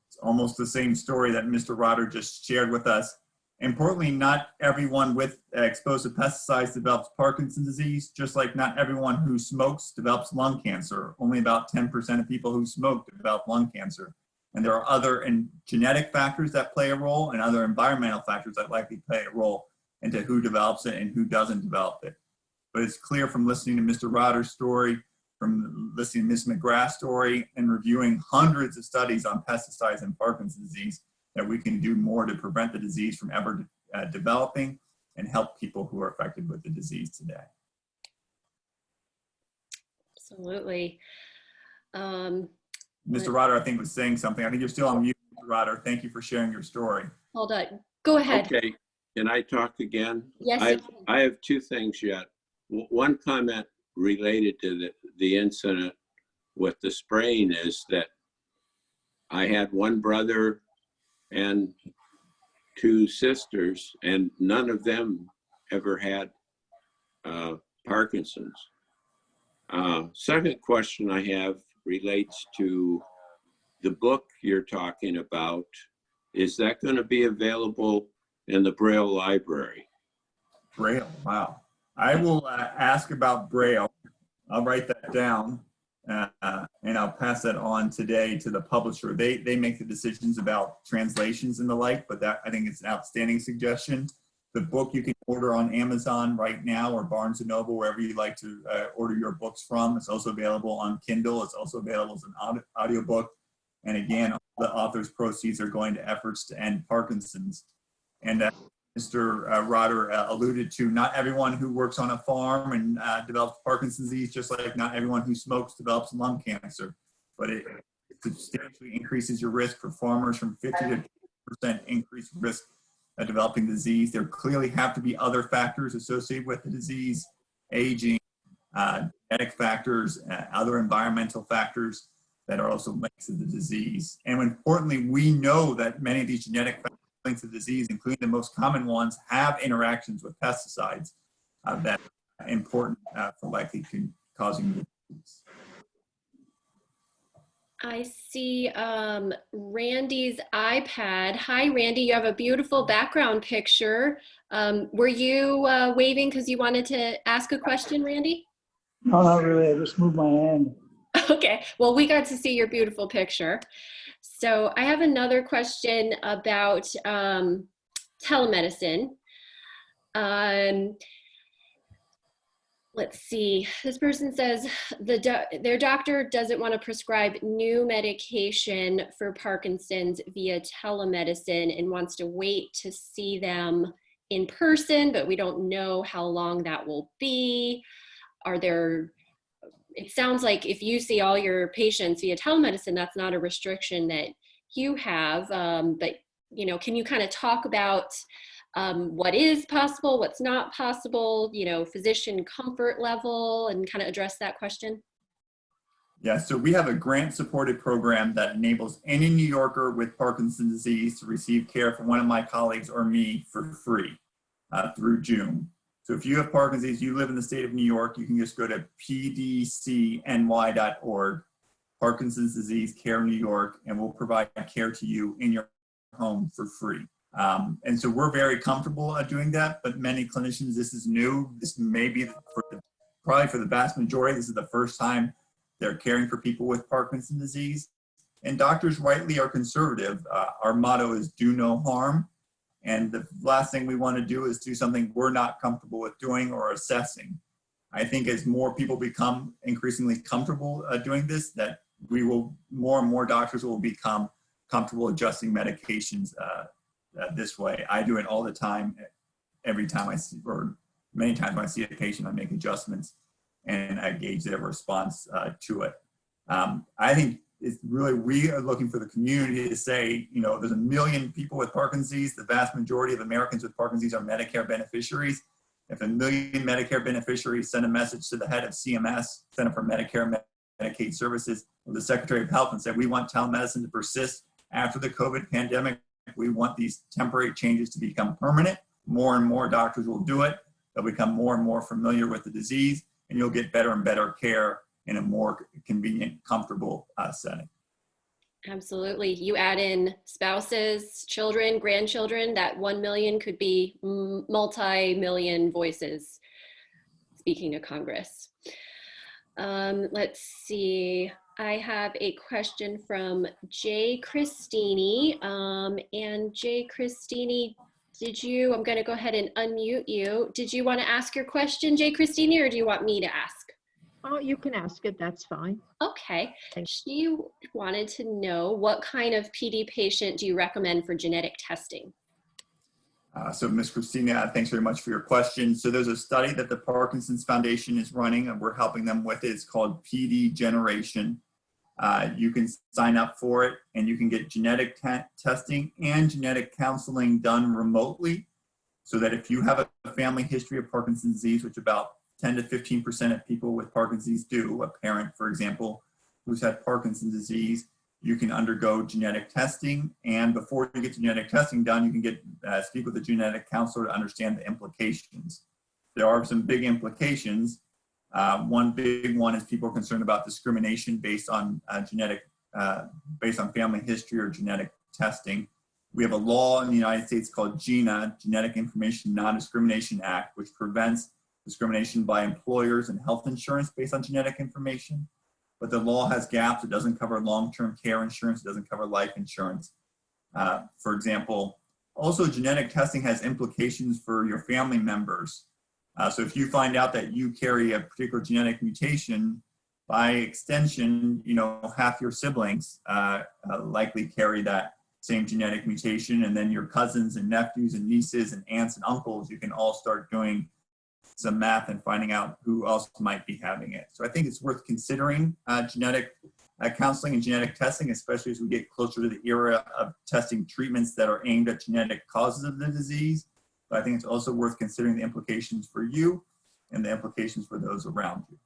It's almost the same story that Mr. Rotter just shared with us. Importantly, not everyone with exposed to pesticides develops Parkinson's disease, just like not everyone who smokes develops lung cancer. Only about 10% of people who smoke develop lung cancer. And there are other genetic factors that play a role and other environmental factors that likely play a role into who develops it and who doesn't develop it. But it's clear from listening to Mr. Rotter's story, from listening to Ms. McGrath's story, and reviewing hundreds of studies on pesticides and Parkinson's disease, that we can do more to prevent the disease from ever developing and help people who are affected with the disease today. Absolutely. Mr. Rotter, I think, was saying something. I think you're still on mute, Mr. Rotter. Thank you for sharing your story. Hold on. Go ahead. Okay, can I talk again? Yes. I have 2 things yet. One comment related to the incident with the spraying is that I had 1 brother and 2 sisters, and none of them ever had Parkinson's. Second question I have relates to the book you're talking about. Is that going to be available in the Braille library? Braille, wow. I will ask about Braille. I'll write that down and I'll pass that on today to the publisher. They make the decisions about translations and the like, but that, I think, it's an outstanding suggestion. The book you can order on Amazon right now, or Barnes & Noble, wherever you like to order your books from. It's also available on Kindle. It's also available as an audiobook. And again, all the author's proceeds are going to efforts to end Parkinson's. And Mr. Rotter alluded to, not everyone who works on a farm and develops Parkinson's disease, just like not everyone who smokes develops lung cancer. But it substantially increases your risk for farmers, from 50 to 20% increased risk of developing disease. There clearly have to be other factors associated with the disease: aging, genetic factors, other environmental factors that are also linked to the disease. And importantly, we know that many of these genetic factors linked to the disease, including the most common ones, have interactions with pesticides that are important for likely causing the disease. I see Randy's iPad. Hi, Randy. You have a beautiful background picture. Were you waving because you wanted to ask a question, Randy? No, not really. I just moved my hand. Okay. Well, we got to see your beautiful picture. So I have another question about telemedicine. Let's see, this person says their doctor doesn't want to prescribe new medication for Parkinson's via telemedicine and wants to wait to see them in person, but we don't know how long that will be. It sounds like if you see all your patients via telemedicine, that's not a restriction that you have, but can you kind of talk about what is possible, what's not possible, physician comfort level, and kind of address that question? Yeah, so we have a grant-supported program that enables any New Yorker with Parkinson's disease to receive care from one of my colleagues or me for free through June. So if you have Parkinson's disease, you live in the state of New York, you can just go to pdcny.org, Parkinson's Disease Care New York, and we'll provide care to you in your home for free. And so we're very comfortable at doing that, but many clinicians, this is new. This may be probably for the vast majority, this is the first time they're caring for people with Parkinson's disease. And doctors rightly are conservative. Our motto is do no harm. And the last thing we want to do is do something we're not comfortable with doing or assessing. I think as more people become increasingly comfortable doing this, that more and more doctors will become comfortable adjusting medications this way. I do it all the time. Every time I see, or many times when I see a patient, I make adjustments and I gauge their response to it. I think it's really, we are looking for the community to say, there's 1 million people with Parkinson's disease. The vast majority of Americans with Parkinson's disease are Medicare beneficiaries. If 1 million Medicare beneficiaries send a message to the head of CMS, Center for Medicare and Medicaid Services, or the Secretary of Health, and said, we want telemedicine to persist after the COVID pandemic. We want these temporary changes to become permanent. More and more doctors will do it. They'll become more and more familiar with the disease, and you'll get better and better care in a more convenient, comfortable setting. Absolutely. You add in spouses, children, grandchildren, that 1 million could be multi-million voices speaking to Congress. Let's see. I have a question from Jay Christini. And Jay Christini, I'm going to go ahead and unmute you. Did you want to ask your question, Jay Christini, or do you want me to ask? Oh, you can ask it, that's fine. Okay. She wanted to know, what kind of PD patient do you recommend for genetic testing? So Ms. Christina, thanks very much for your question. So there's a study that the Parkinson's Foundation is running, and we're helping them with it. It's called PD Generation. You can sign up for it, and you can get genetic testing and genetic counseling done remotely, so that if you have a family history of Parkinson's disease, which about 10 to 15% of people with Parkinson's do, a parent, for example, who's had Parkinson's disease, you can undergo genetic testing. And before you get genetic testing done, you can get speak with a genetic counselor to understand the implications. There are some big implications. One big one is people are concerned about discrimination based on based on family history or genetic testing. We have a law in the United States called GINA, Genetic Information Non-Discrimination Act, which prevents discrimination by employers and health insurance based on genetic information. But the law has gaps. It doesn't cover long-term care insurance. It doesn't cover life insurance. For example, also genetic testing has implications for your family members. So if you find out that you carry a particular genetic mutation, by extension, half your siblings likely carry that same genetic mutation, and then your cousins and nephews and nieces and aunts and uncles, you can all start doing some math and finding out who else might be having it. So I think it's worth considering genetic counseling and genetic testing, especially as we get closer to the era of testing treatments that are aimed at genetic causes of the disease. But I think it's also worth considering the implications for you and the implications for those around you.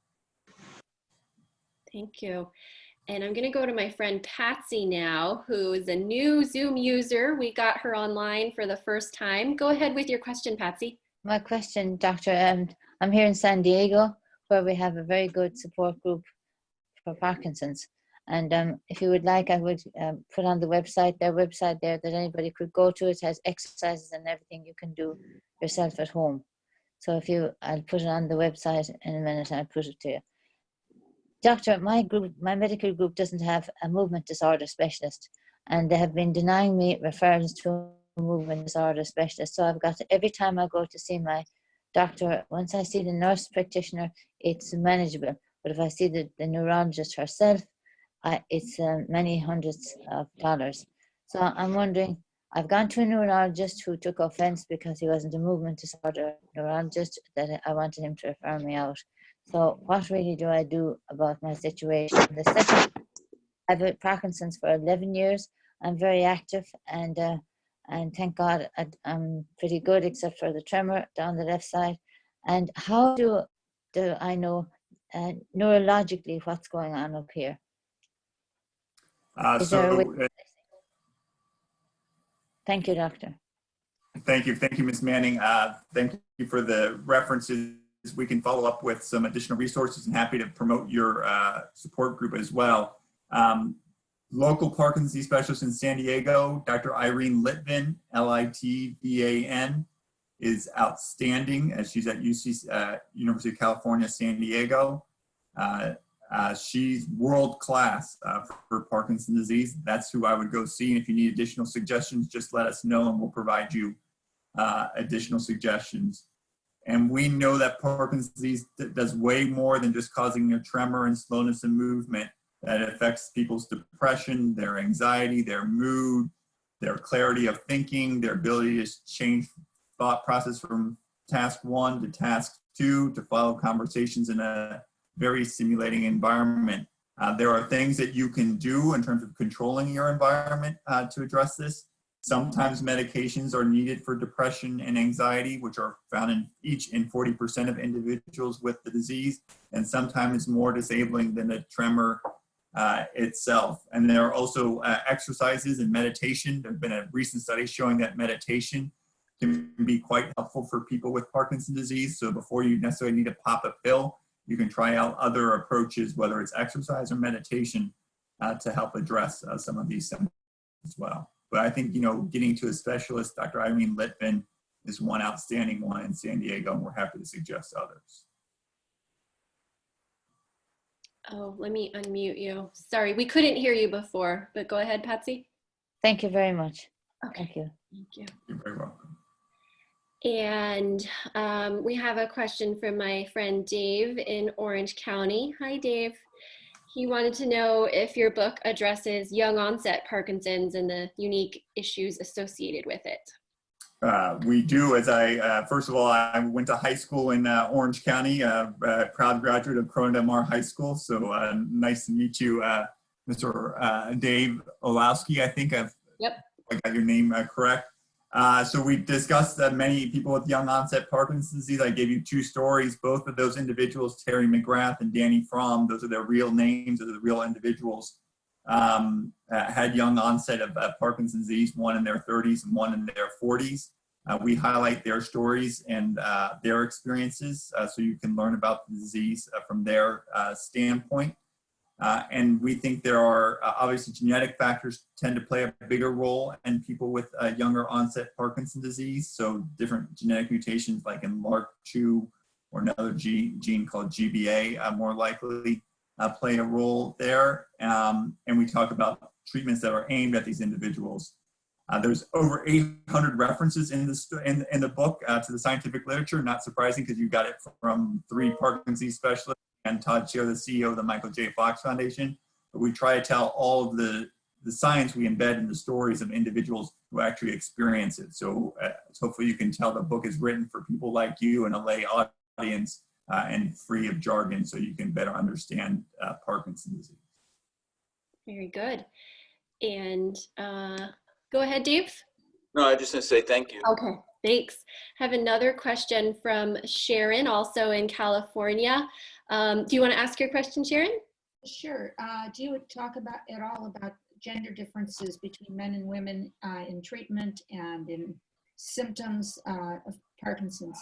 Thank you. And I'm going to go to my friend Patsy now, who is a new Zoom user. We got her online for the first time. Go ahead with your question, Patsy. My question, Doctor, I'm here in San Diego, where we have a very good support group for Parkinson's. And if you would like, I would put on the website, their website there, that anybody could go to. It has exercises and everything you can do yourself at home. So if you, I'll put it on the website in a minute, I'll put it to you. Doctor, my medical group doesn't have a movement disorder specialist, and they have been denying me referrals to a movement disorder specialist. So I've got to, every time I go to see my doctor, once I see the nurse practitioner, it's manageable. But if I see the neurologist herself, it's many hundreds of dollars. So I'm wondering, I've gone to a neurologist who took offense because he wasn't a movement disorder neurologist, that I wanted him to refer me out. So what really do I do about my situation? The second, I've had Parkinson's for 11 years. I'm very active, and thank God I'm pretty good, except for the tremor down the left side. And how do I know neurologically what's going on up here? Thank you, Doctor. Thank you, Ms. Manning. Thank you for the references. We can follow up with some additional resources, and happy to promote your support group as well. Local Parkinson's disease specialist in San Diego, Dr. Irene Litvan, Litvan, is outstanding, as she's at University of California, San Diego. She's world class for Parkinson's disease. That's who I would go see. And if you need additional suggestions, just let us know and we'll provide you additional suggestions. And we know that Parkinson's disease does way more than just causing a tremor and slowness in movement. That affects people's depression, their anxiety, their mood, their clarity of thinking, their ability to change thought process from task 1 to task 2, to follow conversations in a very stimulating environment. There are things that you can do in terms of controlling your environment to address this. Sometimes medications are needed for depression and anxiety, which are found in 40% of individuals with the disease, and sometimes it's more disabling than the tremor itself. And there are also exercises and meditation. There have been a recent study showing that meditation can be quite helpful for people with Parkinson's disease. So before you necessarily need to pop a pill, you can try out other approaches, whether it's exercise or meditation, to help address some of these symptoms as well. But I think, getting to a specialist, Dr. Irene Litvan, is one outstanding one in San Diego, and we're happy to suggest others. Oh, let me unmute you. Sorry, we couldn't hear you before, but go ahead, Patsy. Thank you very much. Okay. Thank you. Thank you. You're very welcome. And we have a question from my friend Dave in Orange County. Hi, Dave. He wanted to know if your book addresses young onset Parkinson's and the unique issues associated with it. We do. First of all, I went to high school in Orange County, a proud graduate of Corona High School. So nice to meet you, Mr. Dave Olowski. I think I got your name correct. So we discussed many people with young onset Parkinson's disease. I gave you 2 stories. Both of those individuals, Terry McGrath and Danny Fromm, those are their real names, those are the real individuals, had young onset of Parkinson's disease, one in their 30s and one in their 40s. We highlight their stories and their experiences so you can learn about the disease from their standpoint. And we think there are obviously genetic factors tend to play a bigger role in people with younger onset Parkinson's disease. So different genetic mutations like in LRRK2 or another gene called GBA more likely play a role there. And we talk about treatments that are aimed at these individuals. There's over 800 references in the book to the scientific literature. Not surprising because you got it from 3 Parkinson's disease specialists and Todd Scheer, the CEO of the Michael J. Fox Foundation. But we try to tell all of the science we embed in the stories of individuals who actually experience it. So hopefully you can tell the book is written for people like you and a lay audience and free of jargon so you can better understand Parkinson's disease. Very good. And go ahead, Dave. No, I just want to say thank you. Okay, thanks. Have another question from Sharon, also in California. Do you want to ask your question, Sharon? Sure. Do you talk about at all about gender differences between men and women in treatment and in symptoms of Parkinson's?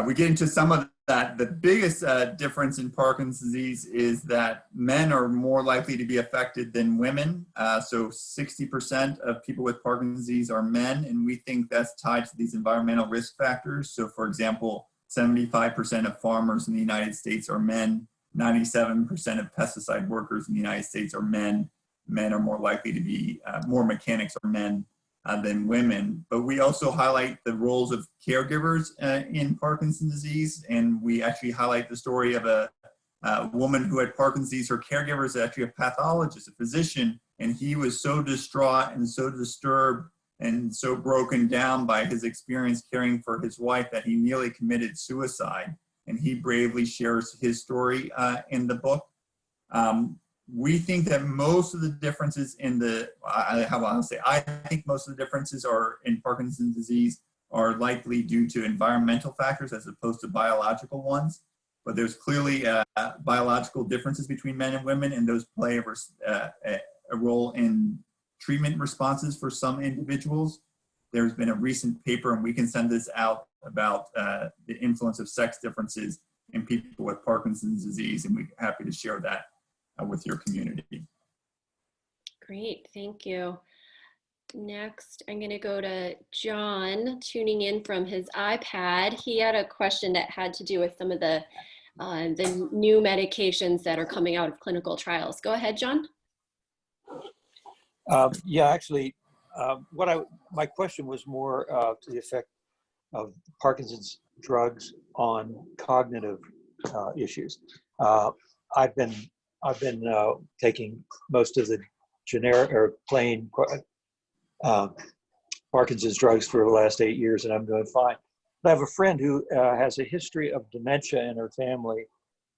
We get into some of that. The biggest difference in Parkinson's disease is that men are more likely to be affected than women. So 60% of people with Parkinson's disease are men, and we think that's tied to these environmental risk factors. So for example, 75% of farmers in the United States are men. 97% of pesticide workers in the United States are men. Men are more likely to be, more mechanics are men than women. But we also highlight the roles of caregivers in Parkinson's disease. And we actually highlight the story of a woman who had Parkinson's disease. Her caregiver is actually a pathologist, a physician, and he was so distraught and so disturbed and so broken down by his experience caring for his wife that he nearly committed suicide. And he bravely shares his story in the book. We think that most of the differences in the, I think most of the differences are in Parkinson's disease are likely due to environmental factors as opposed to biological ones. But there's clearly biological differences between men and women, and those play a role in treatment responses for some individuals. There's been a recent paper, and we can send this out, about the influence of sex differences in people with Parkinson's disease, and we're happy to share that with your community. Great, thank you. Next, I'm going to go to John, tuning in from his iPad. He had a question that had to do with some of the new medications that are coming out of clinical trials. Go ahead, John. Yeah, actually, my question was more to the effect of Parkinson's drugs on cognitive issues. I've been taking most of the generic or plain Parkinson's drugs for the last 8 years, and I'm doing fine. But I have a friend who has a history of dementia in her family,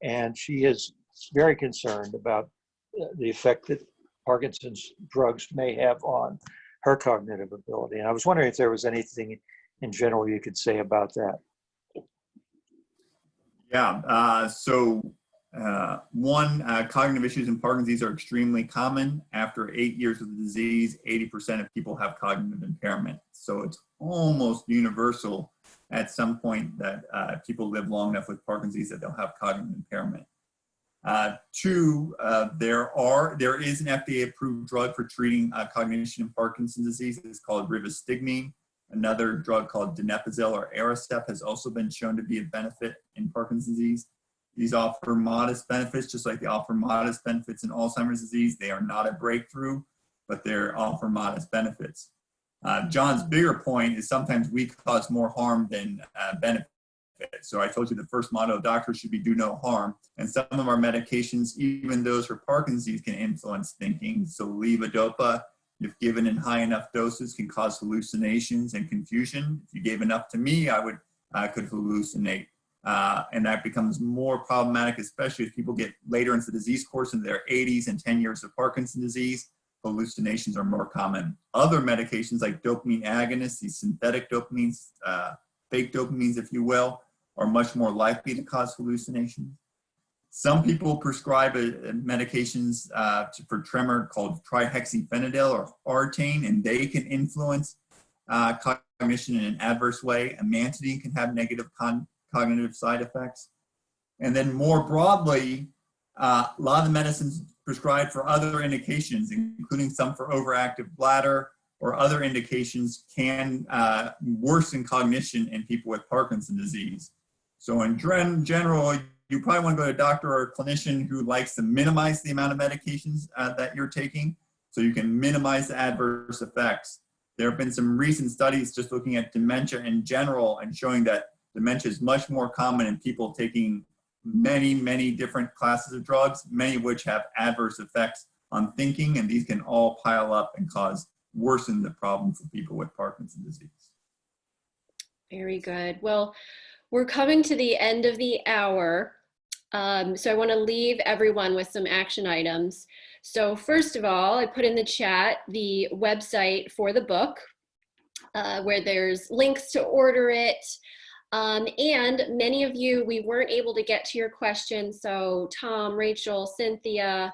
and she is very concerned about the effect that Parkinson's drugs may have on her cognitive ability. And I was wondering if there was anything in general you could say about that. Yeah, cognitive issues in Parkinson's disease are extremely common. After 8 years of the disease, 80% of people have cognitive impairment. So it's almost universal at some point that people live long enough with Parkinson's disease that they'll have cognitive impairment. There is an FDA-approved drug for treating cognition in Parkinson's disease. It's called rivastigmine. Another drug called donepezil or Aricept has also been shown to be a benefit in Parkinson's disease. These offer modest benefits, just like they offer modest benefits in Alzheimer's disease. They are not a breakthrough, but they offer modest benefits. John's bigger point is sometimes we cause more harm than benefit. So I told you the first motto of doctors should be do no harm. And some of our medications, even those for Parkinson's disease, can influence thinking. So levodopa, if given in high enough doses, can cause hallucinations and confusion. If you gave enough to me, I could hallucinate. And that becomes more problematic, especially as people get later into the disease course in their 80s and 10 years of Parkinson's disease. Hallucinations are more common. Other medications like dopamine agonists, these synthetic dopamines, fake dopamines, if you will, are much more likely to cause hallucinations. Some people prescribe medications for tremor called trihexyphenidyl or Artane, and they can influence cognition in an adverse way. Amantadine can have negative cognitive side effects. And then more broadly, a lot of the medicines prescribed for other indications, including some for overactive bladder or other indications, can worsen cognition in people with Parkinson's disease. So in general, you probably want to go to a doctor or a clinician who likes to minimize the amount of medications that you're taking so you can minimize the adverse effects. There have been some recent studies just looking at dementia in general and showing that dementia is much more common in people taking many, many different classes of drugs, many of which have adverse effects on thinking, and these can all pile up and worsen the problem for people with Parkinson's disease. Very good. Well, we're coming to the end of the hour, so I want to leave everyone with some action items. So first of all, I put in the chat the website for the book, where there's links to order it. And many of you, we weren't able to get to your questions. So Tom, Rachel, Cynthia,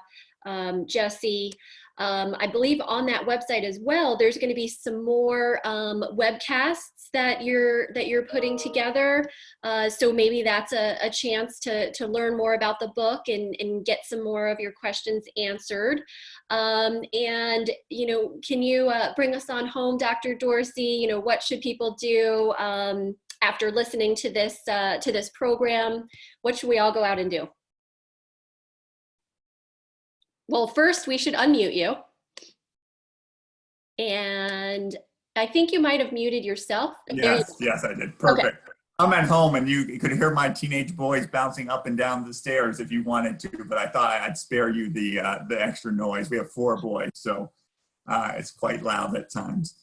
Jesse, I believe on that website as well, there's going to be some more webcasts that you're putting together. So maybe that's a chance to learn more about the book and get some more of your questions answered. And, you know, can you bring us on home, Dr. Dorsey? You know, what should people do after listening to this program? What should we all go out and do? Well, first we should unmute you. And I think you might have muted yourself. Yes, yes, I did. Perfect. Okay. I'm at home and you could hear my teenage boys bouncing up and down the stairs if you wanted to, but I thought I'd spare you the extra noise. We have 4 boys, so it's quite loud at times.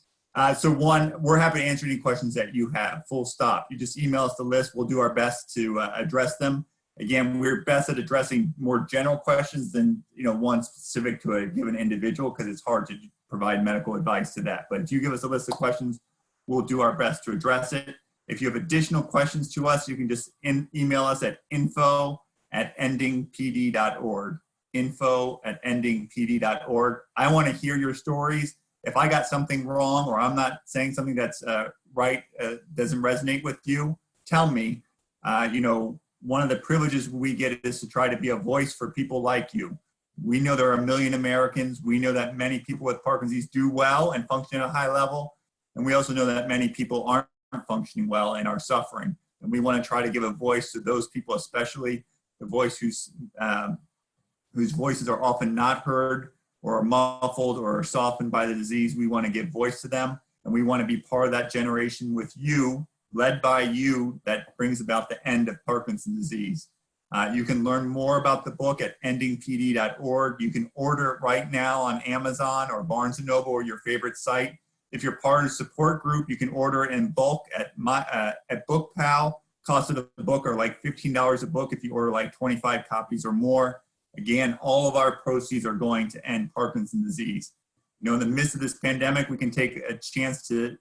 So one, we're happy to answer any questions that you have, full stop. You just email us the list. We'll do our best to address them. Again, we're best at addressing more general questions than, you know, one specific to a given individual, because it's hard to provide medical advice to that. But if you give us a list of questions, we'll do our best to address it. If you have additional questions to us, you can just email us at info@endingpd.org. info@endingpd.org. I want to hear your stories. If I got something wrong or I'm not saying something that's right, doesn't resonate with you, tell me. You know, one of the privileges we get is to try to be a voice for people like you. We know there are 1 million Americans. We know that many people with Parkinson's do well and function at a high level. And we also know that many people aren't functioning well and are suffering. And we want to try to give a voice to those people, especially the voice whose voices are often not heard or are muffled or are softened by the disease. We want to give voice to them. And we want to be part of that generation with you, led by you, that brings about the end of Parkinson's disease. You can learn more about the book at endingpd.org. You can order it right now on Amazon or Barnes & Noble or your favorite site. If you're part of a support group, you can order it in bulk at BookPal. Cost of the book are like $15 a book if you order like 25 copies or more. Again, all of our proceeds are going to end Parkinson's disease. You know, in the midst of this pandemic, we can take a chance to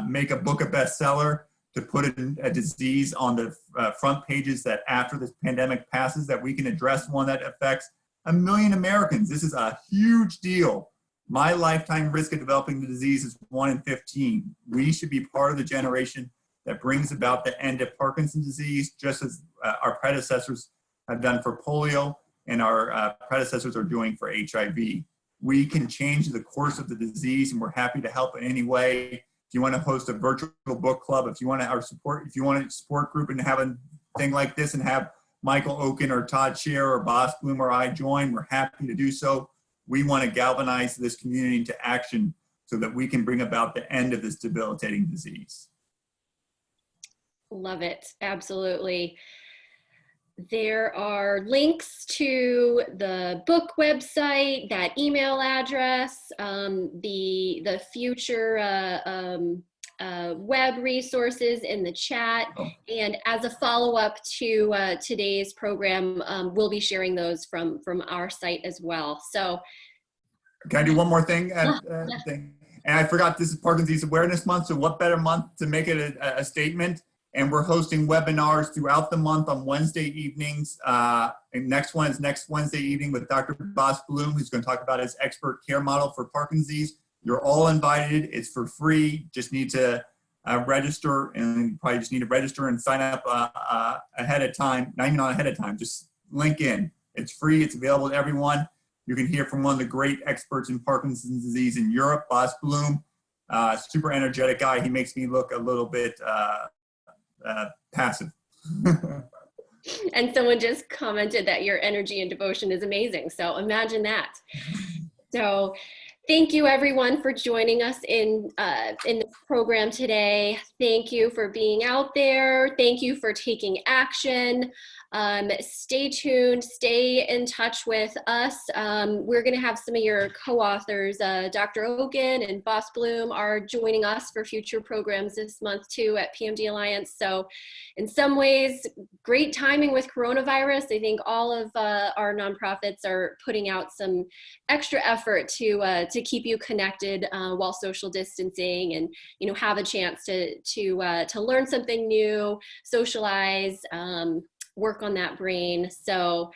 make a book a bestseller, to put a disease on the front pages that after this pandemic passes, that we can address one that affects 1 million Americans. This is a huge deal. My lifetime risk of developing the disease is 1 in 15. We should be part of the generation that brings about the end of Parkinson's disease, just as our predecessors have done for polio and our predecessors are doing for HIV. We can change the course of the disease, and we're happy to help in any way. If you want to host a virtual book club, if you want a support group and have a thing like this and have Michael Oken or Todd Scheer or Boss Bloom or I join, we're happy to do so. We want to galvanize this community into action so that we can bring about the end of this debilitating disease. Love it, absolutely. There are links to the book website, that email address, the future web resources in the chat. And as a follow-up to today's program, we'll be sharing those from our site as well. So, can I do one more thing? And I forgot, this is Parkinson's Awareness Month, so what better month to make it a statement? And we're hosting webinars throughout the month on Wednesday evenings. And next one is next Wednesday evening with Dr. Boss Bloom, who's going to talk about his expert care model for Parkinson's disease. You're all invited. It's for free. Just need to register, and you probably just need to register and sign up ahead of time. Not even ahead of time, just link in. It's free. It's available to everyone. You can hear from one of the great experts in Parkinson's disease in Europe, Boss Bloom. Super energetic guy. He makes me look a little bit passive. And someone just commented that your energy and devotion is amazing. So imagine that. So thank you everyone for joining us in this program today. Thank you for being out there. Thank you for taking action. Stay tuned, stay in touch with us. We're going to have some of your co-authors, Dr. Oken and Boss Bloom, are joining us for future programs this month too at PMD Alliance. So in some ways, great timing with coronavirus. I think all of our nonprofits are putting out some extra effort to to keep you connected while social distancing, and you know, have a chance to learn something new, socialize, work on that brain. So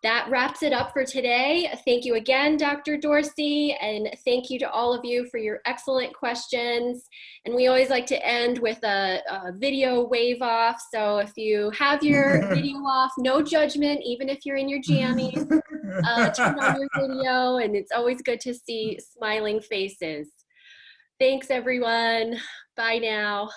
that wraps it up for today. Thank you again, Dr. Dorsey, and thank you to all of you for your excellent questions. And we always like to end with a video wave off. So if you have your video off, no judgment, even if you're in your jammies, turn on your video, and it's always good to see smiling faces. Thanks, everyone. Bye now.